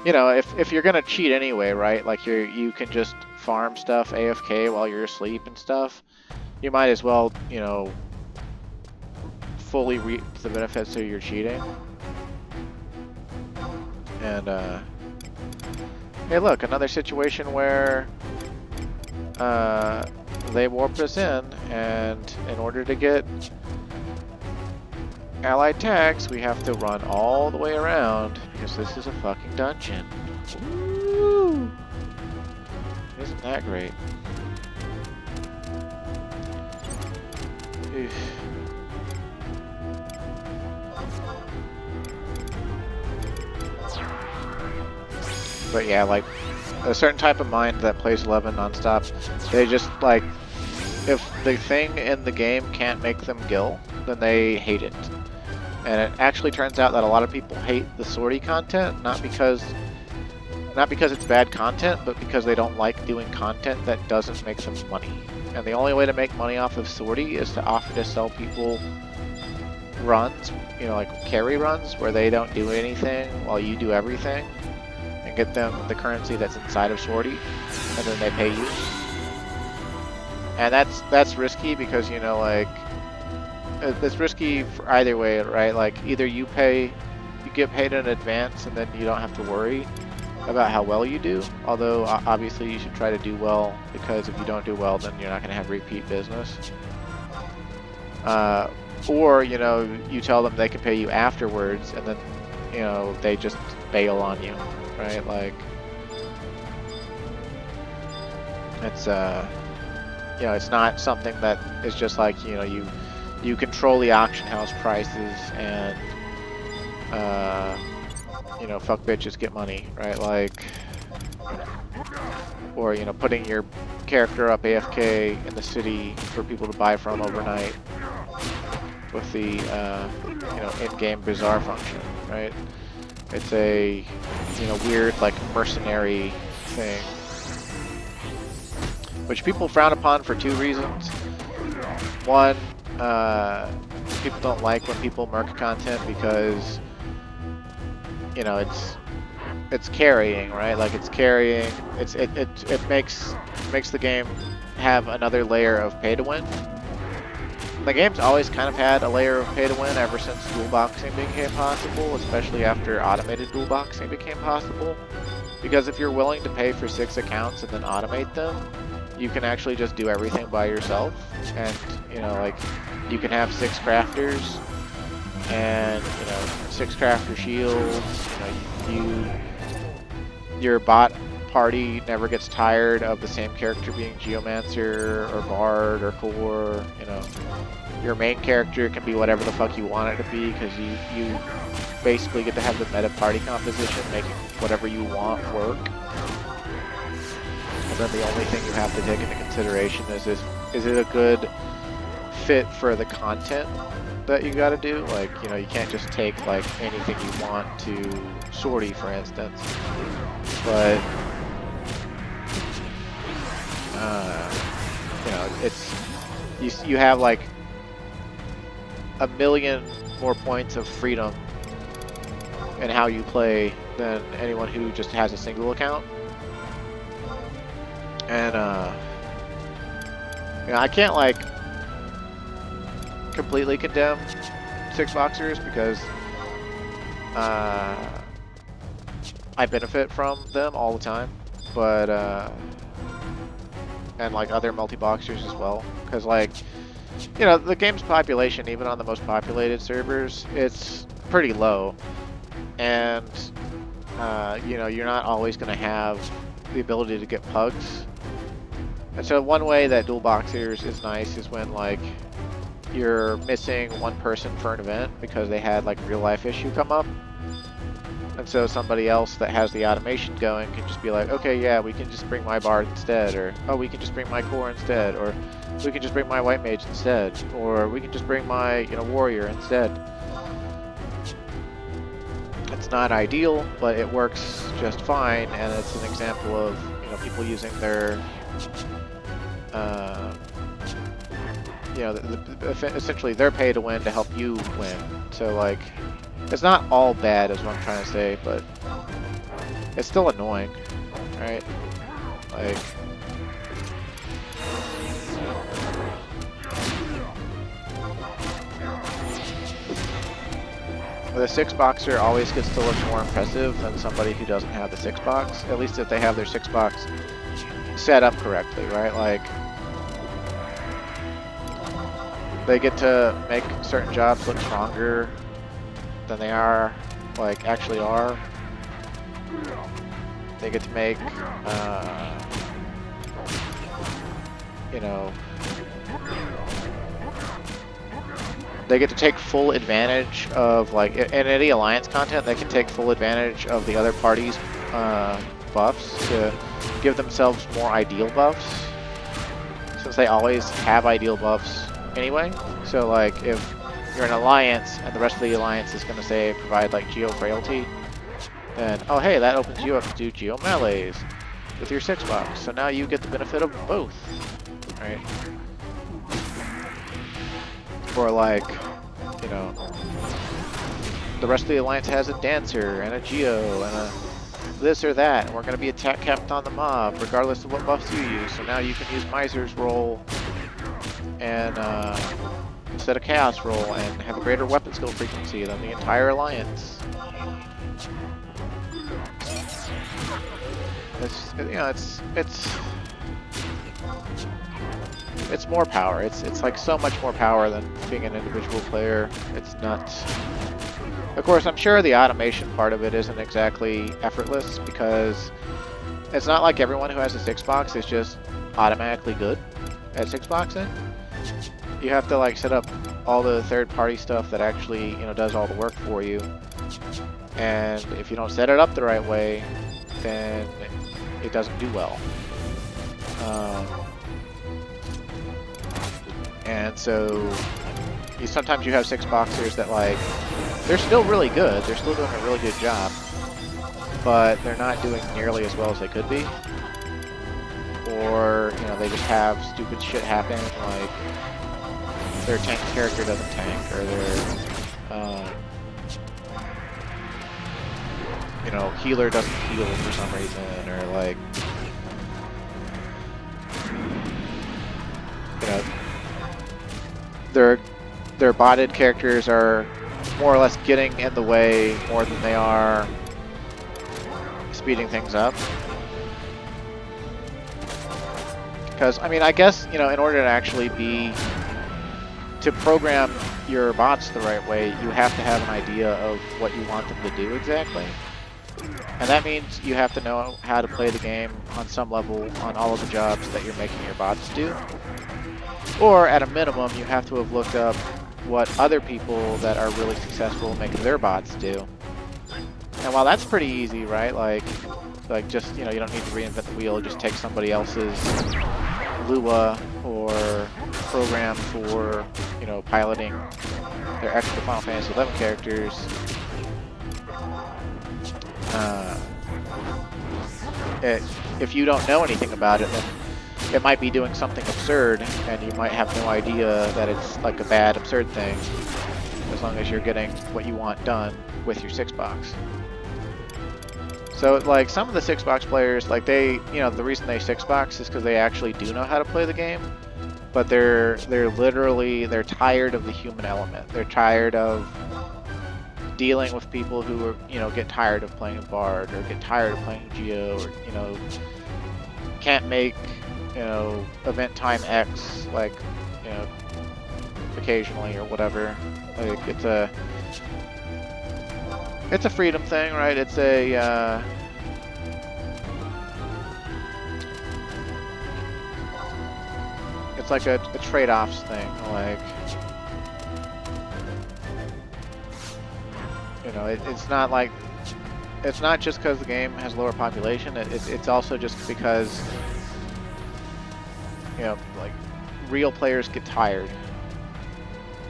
you know, if you're gonna cheat anyway, right? Like, you can just farm stuff AFK while you're asleep and stuff. You might as well, you know, fully reap the benefits of your cheating. And hey, look, another situation where they warped us in, and in order to get allied tags, we have to run all the way around because this is a fucking dungeon. Woo! Isn't that great? Oof. But yeah, like a certain type of mind that plays 11 nonstop, they just like, if the thing in the game can't make them gill, then they hate it. And it actually turns out that a lot of people hate the sortie content, not because it's bad content, but because they don't like doing content that doesn't make them money. And the only way to make money off of sortie is to offer to sell people runs, you know, like carry runs, where they don't do anything while you do everything, and get them the currency that's inside of sortie, and then they pay you. And that's risky because, you know, like, it's risky for either way, right? Like, either you get paid in advance, and then you don't have to worry about how well you do. Although, obviously, you should try to do well, because if you don't do well, then you're not going to have repeat business. Or, you know, you tell them they can pay you afterwards, and then, you know, they just bail on you, right? Like, it's, you know, it's not something that is just like, you know, you control the auction house prices and, you know, fuck bitches get money, right? Like, or, you know, putting your character up AFK in the city for people to buy from overnight with the, you know, in-game bizarre function, right? It's a, you know, weird, like, mercenary thing, which people frown upon for two reasons. One, people don't like when people merc content because, you know, it's carrying, right? Like, it's carrying. It makes the game have another layer of pay to win. The game's always kind of had a layer of pay to win ever since dual boxing became possible, especially after automated dual boxing became possible. Because if you're willing to pay for 6 accounts and then automate them, you can actually just do everything by yourself. And, you know, like, you can have 6 crafters and, you know, 6 crafter shields. You know, your bot party never gets tired of the same character being Geomancer or Bard or Core. You know, your main character can be whatever the fuck you want it to be, because you basically get to have the meta party composition, making whatever you want work. And then the only thing you have to take into consideration is it a good fit for the content that you gotta do? Like, you know, you can't just take like anything you want to sortie, for instance. But you know, it's you have like a million more points of freedom in how you play than anyone who just has a single account. And you know, I can't like completely condemn 6 boxers because I benefit from them all the time, but and like other multi-boxers as well, because, like, you know, the game's population, even on the most populated servers, it's pretty low, and you know, you're not always going to have the ability to get pugs. And so one way that dual boxers is nice is when, like, you're missing one person for an event because they had like real life issue come up, and so somebody else that has the automation going can just be like, okay, yeah, we can just bring my bard instead, or oh, we can just bring my core instead, or we can just bring my white mage instead, or we can just bring my, you know, warrior instead. It's not ideal, but it works just fine, and it's an example of, you know, people using their you know, essentially their pay to win to help you win. So, like, it's not all bad is what I'm trying to say, but it's still annoying, right? Like, the 6-boxer always gets to look more impressive than somebody who doesn't have the 6-box. At least if they have their 6-box set up correctly, right? Like, they get to make certain jobs look stronger than they are, like, actually are. They get to make, you know, they get to take full advantage of, like, in any alliance content, they can take full advantage of the other party's buffs to give themselves more ideal buffs, since they always have ideal buffs anyway. So, like, if you're an alliance and the rest of the alliance is going to say provide, like, Geo Frailty, then, oh hey, that opens you up to do Geo Melees with your 6-box. So now you get the benefit of both, right? Or, like, you know, the rest of the alliance has a Dancer and a Geo and a this or that, and we're going to be attack capped on the mob regardless of what buffs you use. So now you can use Miser's roll and instead of Chaos roll and have a greater weapon skill frequency than the entire alliance. It's, you know, it's more power. It's like so much more power than being an individual player. It's nuts. Of course, I'm sure the automation part of it isn't exactly effortless, because it's not like everyone who has a 6-box is just automatically good at 6-boxing. You have to, like, set up all the third-party stuff that actually, you know, does all the work for you. And if you don't set it up the right way, then it doesn't do well. And so sometimes you have 6-boxers that, like, they're still really good. They're still doing a really good job, but they're not doing nearly as well as they could be. Or, you know, they just have stupid shit happen, like their tank character doesn't tank, or their, you know, healer doesn't heal for some reason, or, like, you know, their botted characters are more or less getting in the way more than they are speeding things up. Because, I mean, I guess, you know, in order to actually to program your bots the right way, you have to have an idea of what you want them to do exactly. And that means you have to know how to play the game on some level on all of the jobs that you're making your bots do. Or, at a minimum, you have to have looked up what other people that are really successful making their bots do. And while that's pretty easy, right? Like just, you know, you don't need to reinvent the wheel, just take somebody else's Lua or program for, you know, piloting their extra Final Fantasy XI characters. If you don't know anything about it, then it might be doing something absurd, and you might have no idea that it's like a bad, absurd thing, as long as you're getting what you want done with your 6-box. So, like, some of the 6-box players, like, they, you know, the reason they 6-box is because they actually do know how to play the game, but they're tired of the human element. They're tired of dealing with people who are, you know, get tired of playing a Bard, or get tired of playing Geo, or, you know, can't make, you know, event time X, like, you know, occasionally or whatever. Like, it's a freedom thing, right? It's a, it's like a trade-offs thing, like, you know, it's not like, it's not just because the game has lower population, it's also just because, you know, like, real players get tired.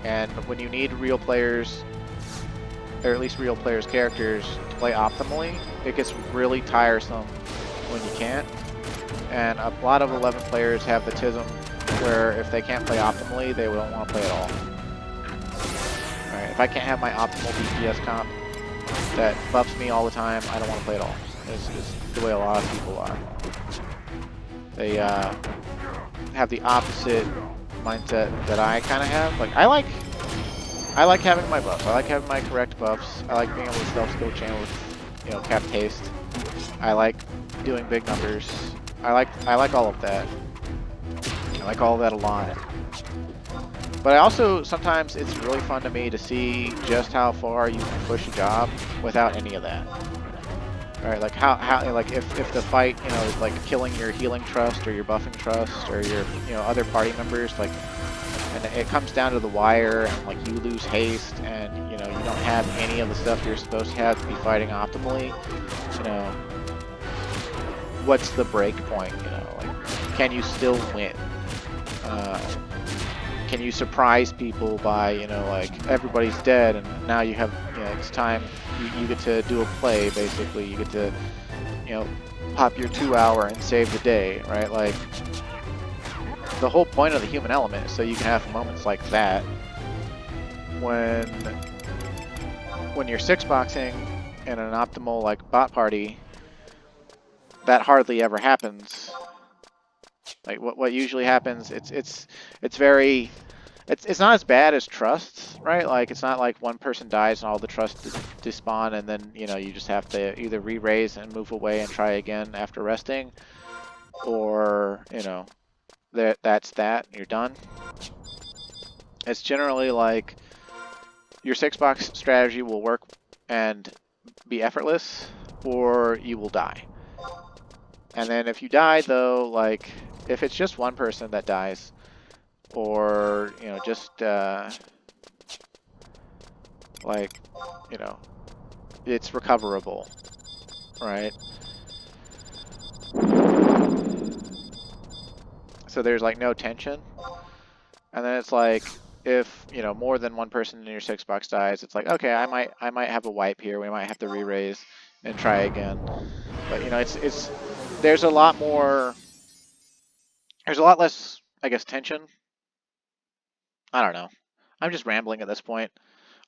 And when you need real players, or at least real players' characters, to play optimally, it gets really tiresome when you can't. And a lot of 11 players have the tism where if they can't play optimally, they don't want to play at all. Alright, if I can't have my optimal DPS comp that buffs me all the time, I don't want to play at all. It's the way a lot of people are. They have the opposite mindset that I kind of have. Like, I like I like having my buffs. I like having my correct buffs. I like being able to stealth skill chain with, you know, cap taste. I like doing big numbers. I like all of that. I like all of that a lot. But I also, sometimes it's really fun to me to see just how far you can push a job without any of that. Alright, like how like if the fight, you know, is like killing your healing trust or your buffing trust or your, you know, other party members, like, and it comes down to the wire and like you lose haste and, you know, you don't have any of the stuff you're supposed to have to be fighting optimally, you know, what's the break point, you know, like, can you still win? Can you surprise people by, you know, like, everybody's dead and now you have, you know, it's time, you get to do a play, basically. You get to, you know, pop your 2-hour and save the day, right? Like, the whole point of the human element is so you can have moments like that when you're 6-boxing in an optimal, like, bot party. That hardly ever happens. Like, what usually happens, it's very... It's not as bad as trusts, right? Like, it's not like one person dies and all the trusts despawn and then, you know, you just have to either re-raise and move away and try again after resting, or, you know, that's that, you're done. It's generally like your 6-box strategy will work and be effortless, or you will die. And then if you die, though, like, if it's just one person that dies, or, you know, just, like, you know, it's recoverable, right? So there's, like, no tension. And then it's like, if, you know, more than one person in your 6-box dies, it's like, okay, I might have a wipe here. We might have to re-raise and try again. But, you know, there's a lot less, I guess, tension. I don't know. I'm just rambling at this point.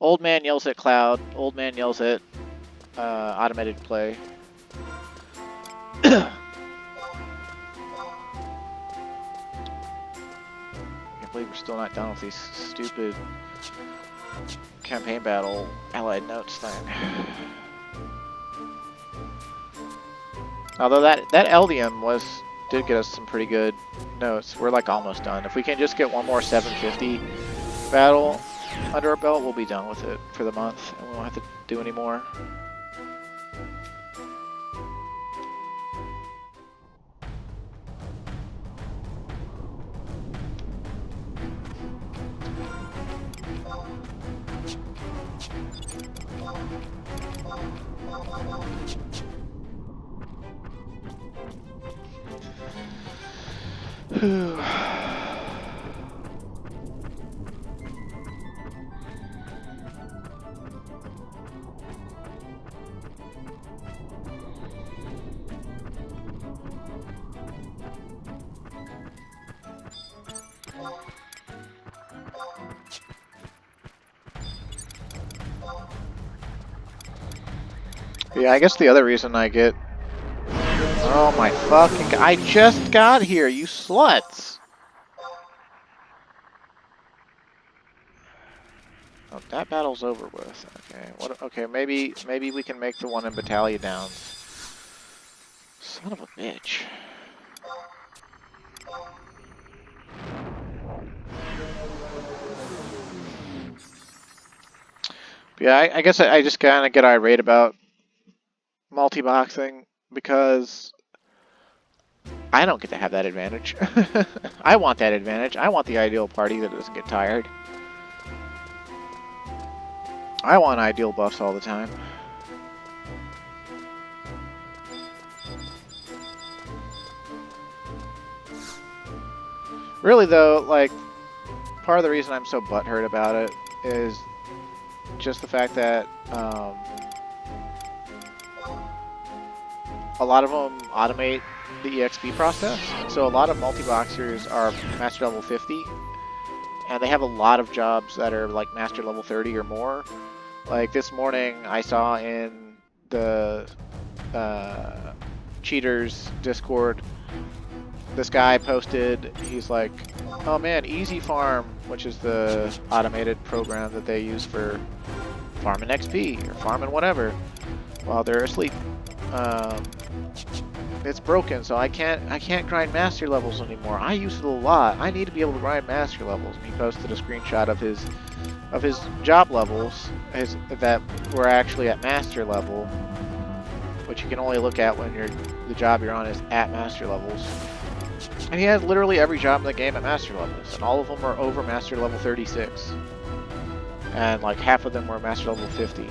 Old man yells at cloud. Old man yells at automated play. I can't believe we're still not done with these stupid campaign battle allied notes thing. Although that Eldium did get us some pretty good notes. We're like almost done. If we can just get one more 750 battle under our belt, we'll be done with it for the month, and we won't have to do any more. Yeah, I guess the other reason I get... Oh my fucking... I just got here, you sluts! Oh, that battle's over with. Okay, what? Okay, maybe we can make the one in Battalion Downs. Son of a bitch. But yeah, I guess I just kind of get irate about multi-boxing because I don't get to have that advantage. I want that advantage. I want the ideal party that doesn't get tired. I want ideal buffs all the time. Really though, like, part of the reason I'm so butthurt about it is just the fact that a lot of them automate the EXP process. So a lot of multi-boxers are master level 50, and they have a lot of jobs that are like master level 30 or more. Like this morning, I saw in the Cheaters Discord this guy posted, he's like, oh man, Easy Farm, which is the automated program that they use for farming XP or farming whatever while they're asleep. It's broken, so I can't grind master levels anymore. I use it a lot. I need to be able to grind master levels. And he posted a screenshot of his job levels that were actually at master level, which you can only look at when the job you're on is at master levels. And he has literally every job in the game at master levels, and all of them are over master level 36. And like half of them were master level 50.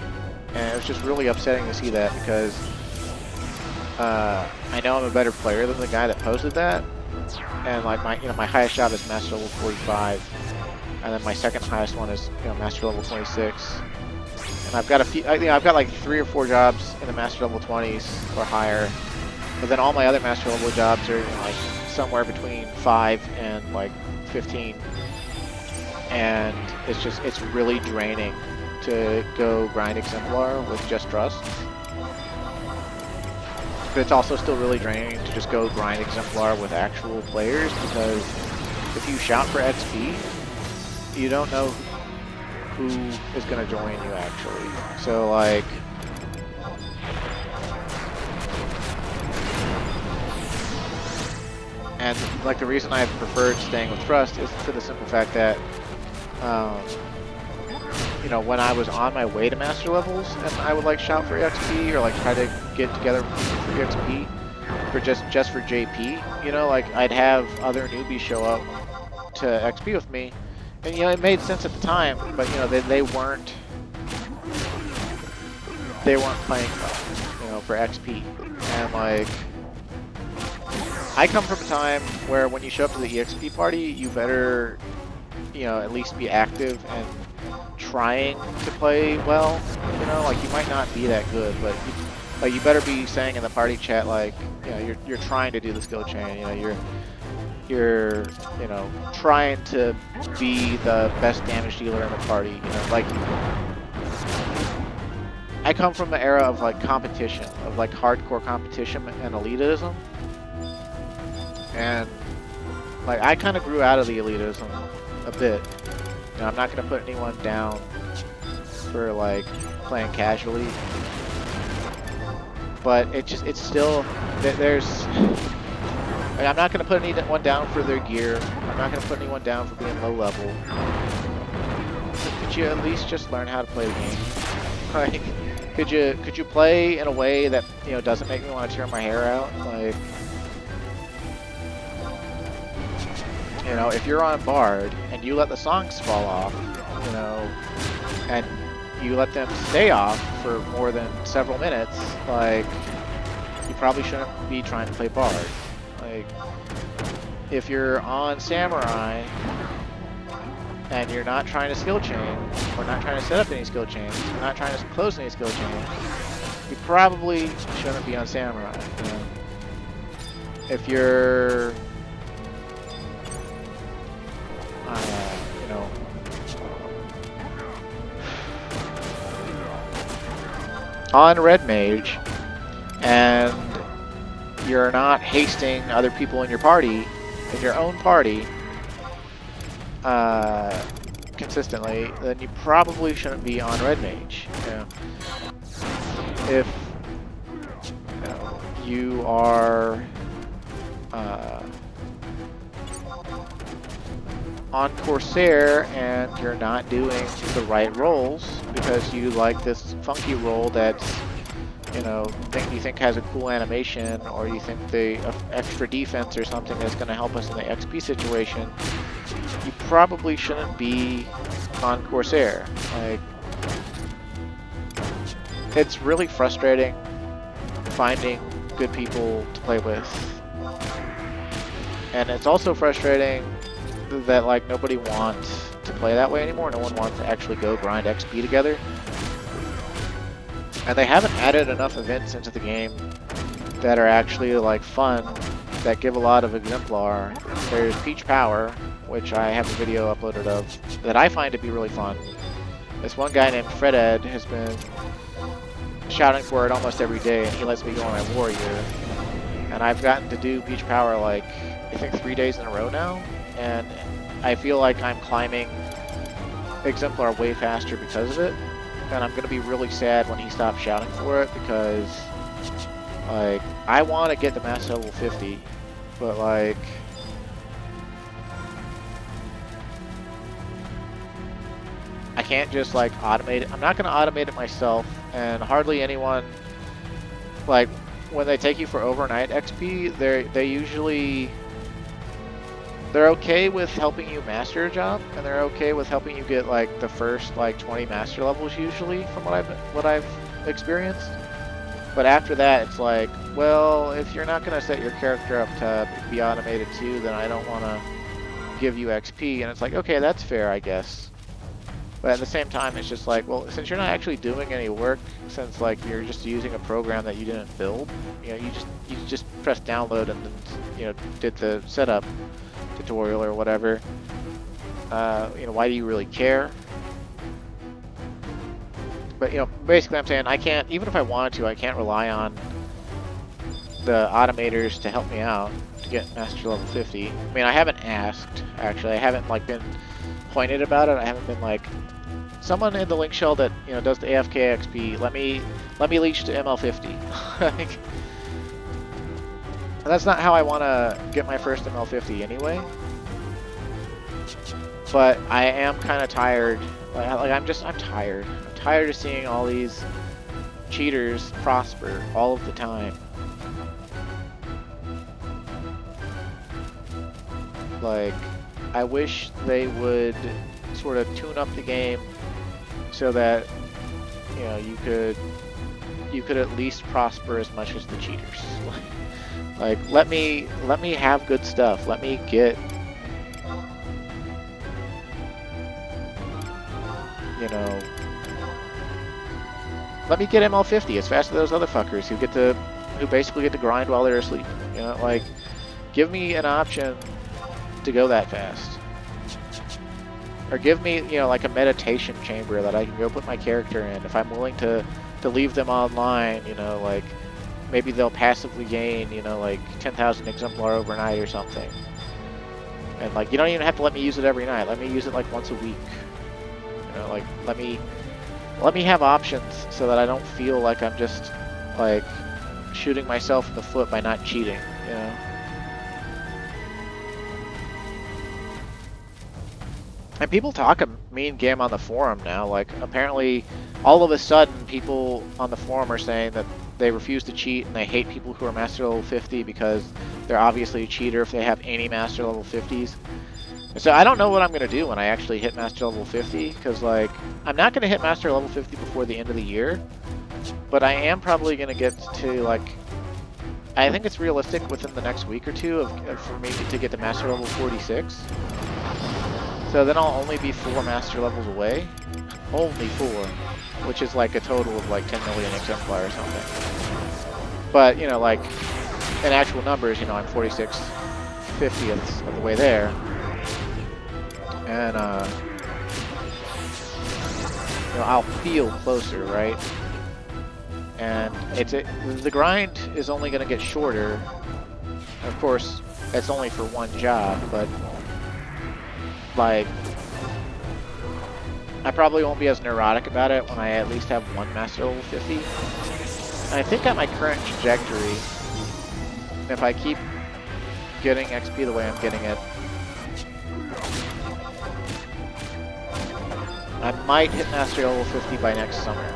And it was just really upsetting to see that, because I know I'm a better player than the guy that posted that, and like my highest job is master level 45, and then my second highest one is master level 26, and I've got a few. I've got like 3 or 4 jobs in the master level 20s or higher, but then all my other master level jobs are like somewhere between 5 and like 15, and it's really draining to go grind Exemplar with just Trust. But it's also still really draining to just go grind Exemplar with actual players, because if you shout for XP, you don't know who is going to join you actually. So like, and like the reason I've preferred staying with Trust is for the simple fact that when I was on my way to master levels and I would like shout for XP or like try to get together for XP for just for JP, like I'd have other newbies show up to XP with me, and it made sense at the time, but they weren't playing well, for XP. And like, I come from a time where when you show up to the EXP party, you better at least be active and trying to play well. Like you might not be that good, but you better be saying in the party chat like, you're trying to do the skill chain. You're trying to be the best damage dealer in the party. Like, I come from the era of like competition, of like hardcore competition and elitism, and like I kind of grew out of the elitism a bit. I'm not going to put anyone down for like playing casually, but it's still, there's, I'm not going to put anyone down for their gear. I'm not going to put anyone down for being low level. Could you at least just learn how to play the game? Like, could you play in a way that doesn't make me want to tear my hair out? Like, if you're on Bard and you let the songs fall off, and you let them stay off for more than several minutes, like, you probably shouldn't be trying to play Bard. Like, if you're on Samurai and you're not trying to skill chain, or not trying to set up any skill chains, or not trying to close any skill chains, you probably shouldn't be on Samurai. If you're on Red Mage and you're not hasting other people in your party, in your own party, consistently, then you probably shouldn't be on Red Mage. If you are on Corsair and you're not doing the right rolls because you like this funky roll that's you think has a cool animation, or you think the extra defense or something that's going to help us in the XP situation, you probably shouldn't be on Corsair. Like, it's really frustrating finding good people to play with, and it's also frustrating that like nobody wants to play that way anymore. No one wants to actually go grind XP together. And they haven't added enough events into the game that are actually like fun, that give a lot of Exemplar. There's Peach Power, which I have a video uploaded of, that I find to be really fun. This one guy named Freded has been shouting for it almost every day, and he lets me go on my warrior. And I've gotten to do Peach Power like I think 3 days in a row now, and I feel like I'm climbing Exemplar way faster because of it, and I'm gonna be really sad when he stops shouting for it, because like I want to get the master level 50, but like I can't just like automate it. I'm not gonna automate it myself, and hardly anyone, like when they take you for overnight XP, they're okay with helping you master a job, and they're okay with helping you get like the first like 20 master levels usually, from what I've experienced. But after that, it's like, well, if you're not gonna set your character up to be automated too, then I don't want to give you XP. And it's like, okay, that's fair, I guess. But at the same time, it's just like, well, since you're not actually doing any work, since like you're just using a program that you didn't build, you know, you just press download and then, you know, did the setup tutorial or whatever. You know, why do you really care? But you know, basically, I'm saying I can't, even if I wanted to, I can't rely on the automators to help me out to get master level 50. I mean, I haven't asked, actually. I haven't like been pointed about it. I haven't been like, someone in the link shell that, you know, does the AFK XP, let me leech to ML50. Like, and that's not how I want to get my first ML50 anyway. But I am kind of tired. Like I'm tired. I'm tired of seeing all these cheaters prosper all of the time. Like, I wish they would sort of tune up the game so that, you know, you could at least prosper as much as the cheaters. Like, let me have good stuff. Let me get, you know, let me get ML50 as fast as those other fuckers who basically get to grind while they're asleep. You know, like, give me an option to go that fast. Or give me, you know, like a meditation chamber that I can go put my character in. If I'm willing to leave them online, you know, like, maybe they'll passively gain, you know, like 10,000 exemplar overnight or something. And like, you don't even have to let me use it every night. Let me use it like once a week. You know, like, let me have options so that I don't feel like I'm just like shooting myself in the foot by not cheating, you know. And people talk a mean game on the forum now. Like, apparently, all of a sudden, people on the forum are saying that they refuse to cheat and they hate people who are master level 50 because they're obviously a cheater if they have any master level 50s. And so I don't know what I'm going to do when I actually hit master level 50, because, like, I'm not going to hit master level 50 before the end of the year, but I am probably going to get to, like, I think it's realistic within the next week or two for me to get to master level 46. So then I'll only be 4 master levels away. Only 4. Which is like a total of like 10 million exemplar or something. But, you know, like, in actual numbers, you know, I'm 46 50ths of the way there. And, you know, I'll feel closer, right? And the grind is only going to get shorter. Of course, it's only for one job, but like, I probably won't be as neurotic about it when I at least have 1 master level 50. And I think at my current trajectory, if I keep getting XP the way I'm getting it, I might hit master level 50 by next summer.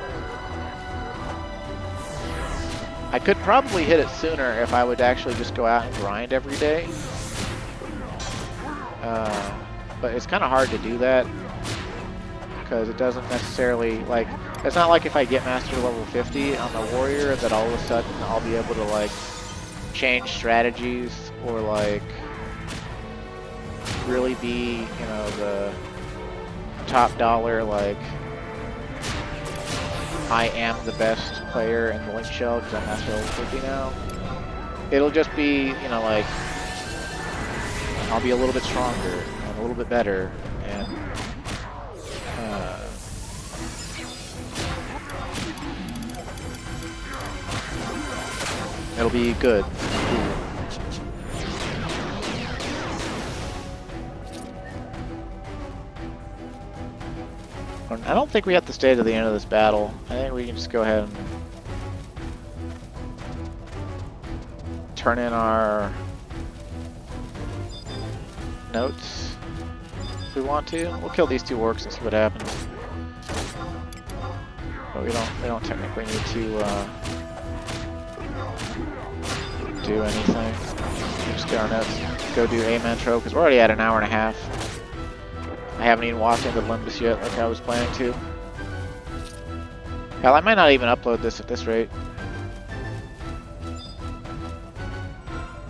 I could probably hit it sooner if I would actually just go out and grind every day. But it's kind of hard to do that, because it doesn't necessarily, like, it's not like if I get master level 50 on the warrior that all of a sudden I'll be able to, like, change strategies or, like, really be, you know, the top dollar, like, I am the best player in the link shell because I'm master level 50 now. It'll just be, you know, like, I'll be a little bit stronger and a little bit better, and it'll be good. I don't think we have to stay to the end of this battle. I think we can just go ahead and turn in our notes if we want to. We'll kill these two orcs and see what happens. But we don't technically need to do anything. Just get our notes. Go do AMAN Trove because we're already at an hour and a half. I haven't even walked into Limbus yet like I was planning to. Hell, I might not even upload this at this rate.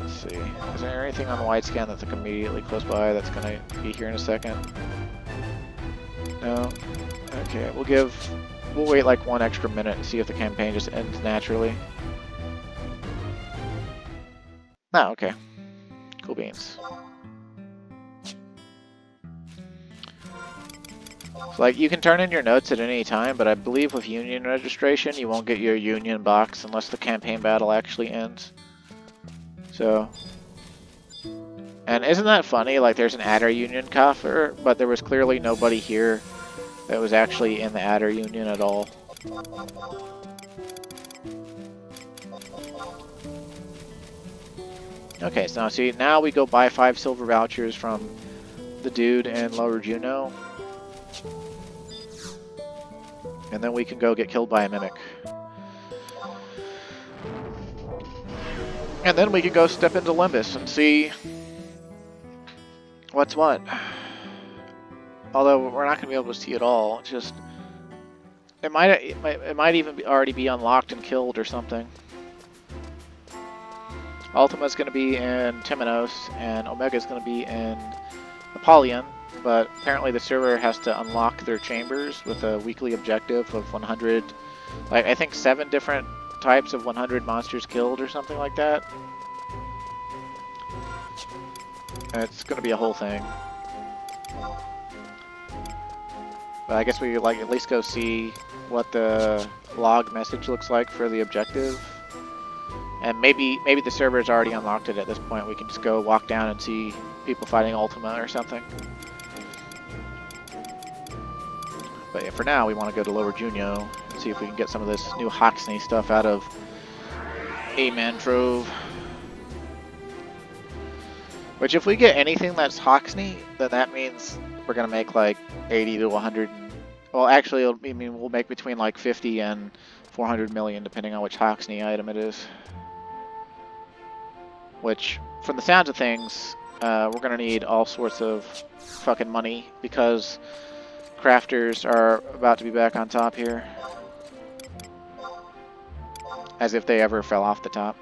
Let's see. Is there anything on the wide scan that's like immediately close by that's gonna be here in a second? No? Okay, we'll wait like 1 extra minute and see if the campaign just ends naturally. Oh, okay. Cool beans. So, like, you can turn in your notes at any time, but I believe with Union registration, you won't get your Union box unless the campaign battle actually ends. So, and isn't that funny? Like, there's an Adder Union coffer, but there was clearly nobody here that was actually in the Adder Union at all. Okay, so see, now we go buy 5 Silver Vouchers from the dude in Lower Juneau. And then we can go get killed by a Mimic. And then we can go step into Limbus and see what's what. Although we're not going to be able to see it all. It's just it might even already be unlocked and killed or something. Ultima's going to be in Temenos and Omega's going to be in Apollyon. But apparently the server has to unlock their chambers with a weekly objective of 100, like I think 7 different types of 100 monsters killed or something like that. And it's going to be a whole thing. But I guess we like at least go see what the log message looks like for the objective. And maybe the server's already unlocked it at this point. We can just go walk down and see people fighting Ultima or something. But yeah, for now, we want to go to Lower Juneau and see if we can get some of this new Hoxney stuff out of AMAN Trove. Which, if we get anything that's Hoxney, then that means we're going to make like 80 to 100. Well, actually, I mean, we'll make between like 50 and 400 million, depending on which Hoxney item it is. Which, from the sounds of things, we're going to need all sorts of fucking money because crafters are about to be back on top here. As if they ever fell off the top.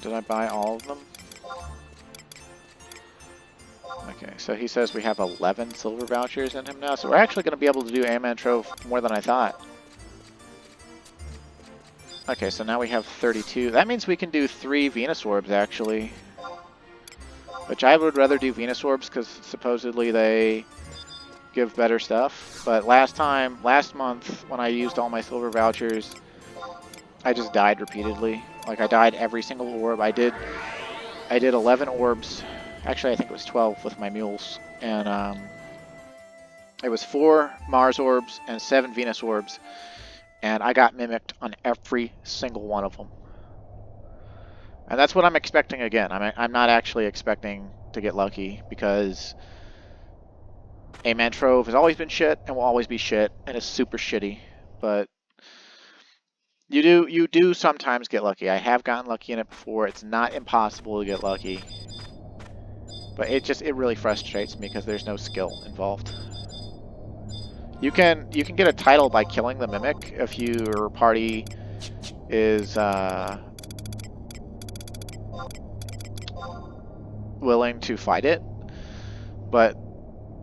Did I buy all of them? Okay, so he says we have 11 Silver Vouchers in him now, so we're actually going to be able to do AMAN Trove more than I thought. Okay, so now we have 32. That means we can do 3 Venus Orbs, actually. Which I would rather do Venus Orbs, because supposedly they give better stuff. But last month, when I used all my Silver Vouchers, I just died repeatedly. Like, I died every single orb. I did 11 orbs. Actually, I think it was 12 with my mules. And it was 4 Mars Orbs and 7 Venus Orbs. And I got mimicked on every single one of them. And that's what I'm expecting again. I'm not actually expecting to get lucky because AMAN Trove has always been shit and will always be shit and is super shitty. But you do sometimes get lucky. I have gotten lucky in it before. It's not impossible to get lucky. But it really frustrates me because there's no skill involved. You can get a title by killing the mimic if your party is willing to fight it, but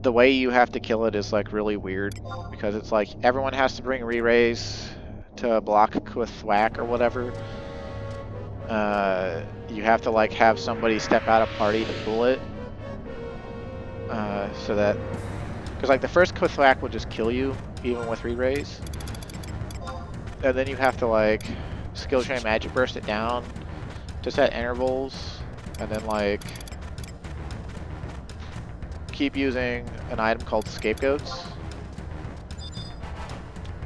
the way you have to kill it is like really weird because it's like everyone has to bring re-raise to block with thwack or whatever. You have to like have somebody step out of party to pull it, so that because like the first Thwack will just kill you even with re-raise, and then you have to like skill chain magic burst it down to set intervals, and then like keep using an item called Scapegoats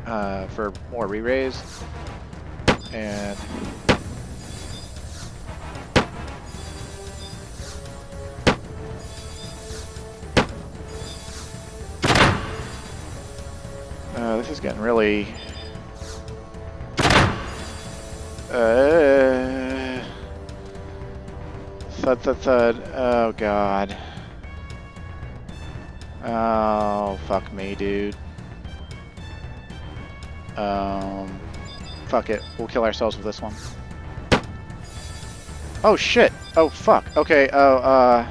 for more re-raise. And this is getting really thud thud thud. Oh god. Oh fuck me, dude. Fuck it. We'll kill ourselves with this one. Oh shit. Oh fuck. Okay. Oh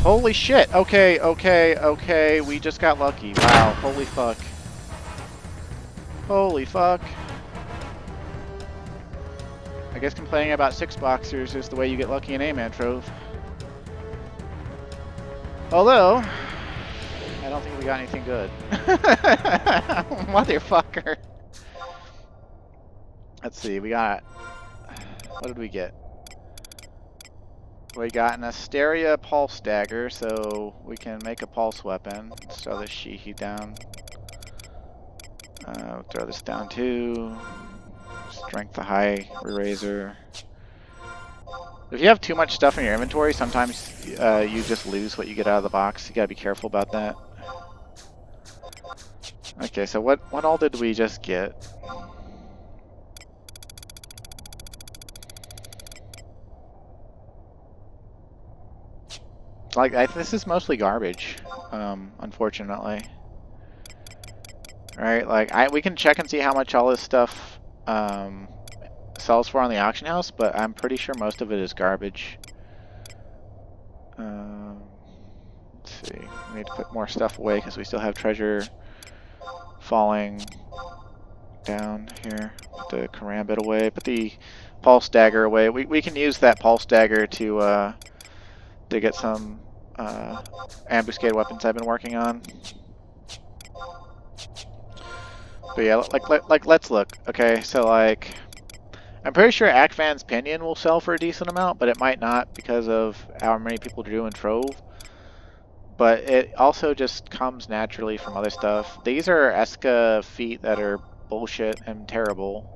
holy shit. Okay. Okay. Okay. We just got lucky. Wow. Holy fuck. Holy fuck. I guess complaining about 6 boxers is the way you get lucky in AMAN Trove. Although, I don't think we got anything good. Motherfucker. Let's see, we got... What did we get? We got an Asteria Pulse Dagger, so we can make a pulse weapon. Let's throw this Shihi down. Throw this down too. Strength the High Eraser. If you have too much stuff in your inventory, sometimes you just lose what you get out of the box. You gotta be careful about that. Okay, so what all did we just get? Like, this is mostly garbage, unfortunately. Right, like, we can check and see how much all this stuff sells for on the auction house, but I'm pretty sure most of it is garbage. Let's see, we need to put more stuff away because we still have treasure falling down here. Put the karambit away, put the pulse dagger away. We can use that pulse dagger to get some ambuscade weapons I've been working on. But yeah, like let's look. Okay, so like, I'm pretty sure Akvan's Pinion will sell for a decent amount, but it might not because of how many people are doing Trove. But it also just comes naturally from other stuff. These are Eska feet that are bullshit and terrible.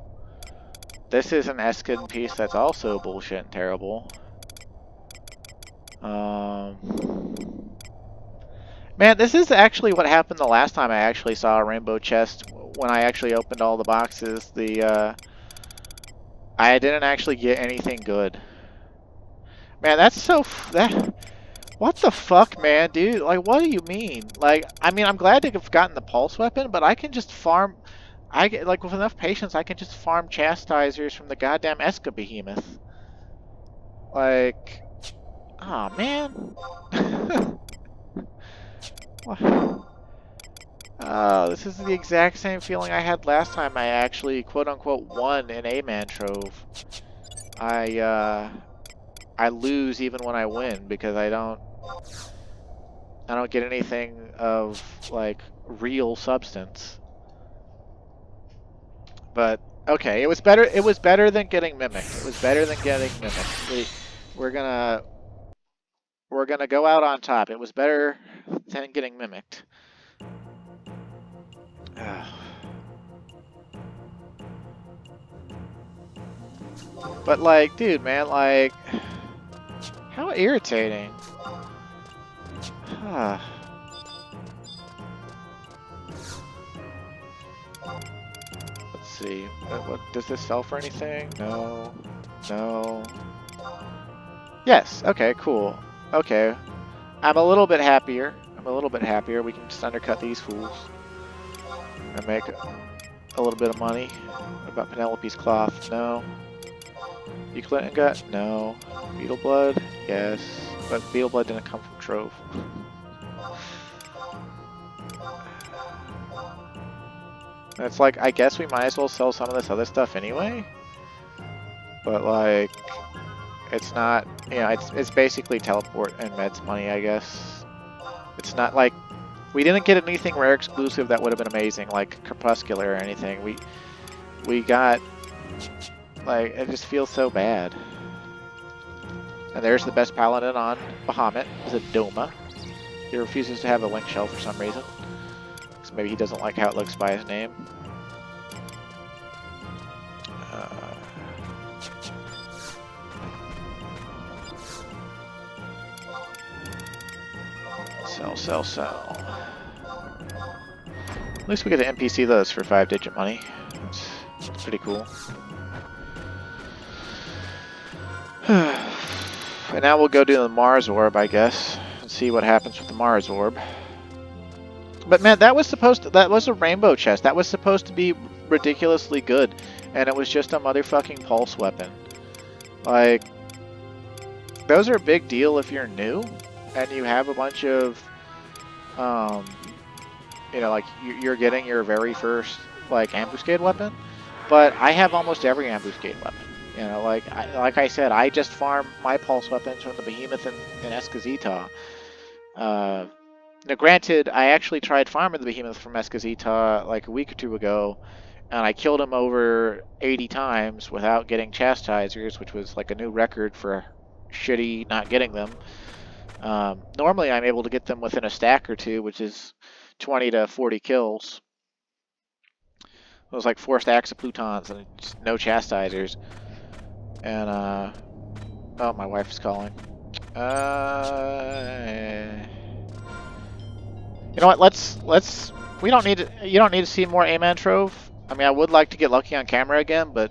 This is an Eskin piece that's also bullshit and terrible. Man, this is actually what happened the last time I actually saw a rainbow chest. When I actually opened all the boxes, I didn't actually get anything good. Man, that's so... What the fuck, man, dude? Like, what do you mean? Like, I mean, I'm glad to have gotten the pulse weapon, but I can just farm... like, with enough patience, I can just farm chastisers from the goddamn Eska behemoth. Like... Aw, man. Oh, this is the exact same feeling I had last time I actually quote-unquote won in AMAN Trove. I lose even when I win because I don't get anything of like real substance. But okay, it was better than getting mimicked. It was better than getting mimicked. We're gonna go out on top. It was better than getting mimicked. But like, dude, man, like, how irritating. Let's see. What does this sell for anything? No. No. Yes. Okay. Cool. Okay. I'm a little bit happier. We can just undercut these fools and make a little bit of money. What about Penelope's cloth? No. Euclid gut? No. Beetle blood? Yes. But beetle blood didn't come from Trove. It's like, I guess we might as well sell some of this other stuff anyway. But like, it's not, you know, it's basically teleport and meds money, I guess. It's not like, we didn't get anything rare exclusive that would have been amazing, like Crepuscular or anything. We got, like, it just feels so bad. And there's the best paladin on Bahamut, is a Doma. He refuses to have a link shell for some reason. So maybe he doesn't like how it looks by his name. Sell. At least we get an NPC those for 5-digit money. That's pretty cool. And now we'll go do the Mars Orb, I guess, and see what happens with the Mars Orb. But man, that was a rainbow chest. That was supposed to be ridiculously good, and it was just a motherfucking pulse weapon. Like, those are a big deal if you're new, and you have a bunch of, you know, like you're getting your very first like ambuscade weapon. But I have almost every ambuscade weapon. You know, like I said, I just farm my pulse weapons from the Behemoth and Escazita. Now, granted, I actually tried farming the Behemoth from Escazita like a week or two ago, and I killed him over 80 times without getting chastisers, which was like a new record for shitty not getting them. Normally, I'm able to get them within a stack or two, which is 20 to 40 kills. It was like 4 stacks of plutons and just no chastisers. And, oh, my wife is calling. You know what? Let's. We don't need to. You don't need to see more AMAN Trove. I mean, I would like to get lucky on camera again, but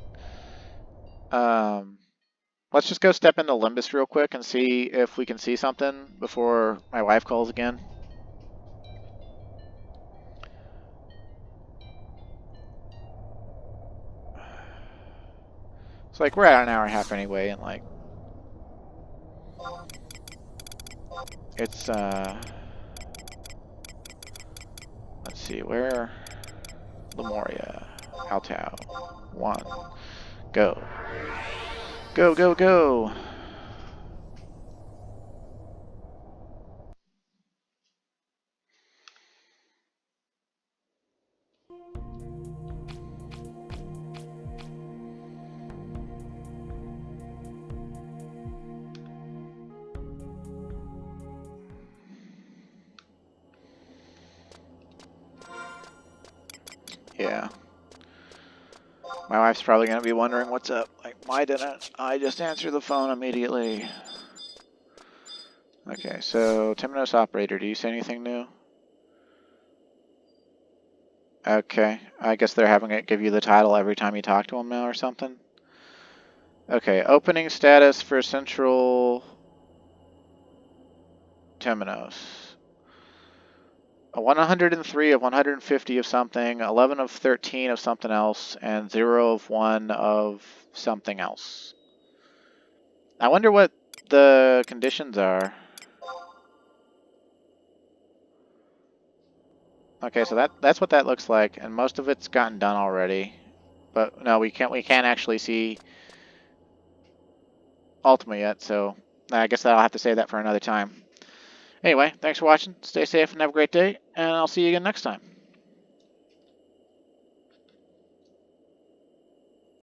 let's just go step into Limbus real quick and see if we can see something before my wife calls again. It's like we're at an hour and a half anyway, and like it's let's see, where Lemuria, Altau, 1, go. Go. Yeah. My wife's probably going to be wondering what's up. Like, why didn't I just answer the phone immediately? Okay, so Temenos operator, do you say anything new? Okay, I guess they're having it give you the title every time you talk to them now or something. Okay, opening status for Central Temenos. A 103 of 150 of something, 11 of 13 of something else, and 0 of 1 of something else. I wonder what the conditions are. Okay, so that's what that looks like, and most of it's gotten done already. But no, we can't actually see Ultima yet, so I guess I'll have to save that for another time. Anyway, thanks for watching. Stay safe and have a great day, and I'll see you again next time.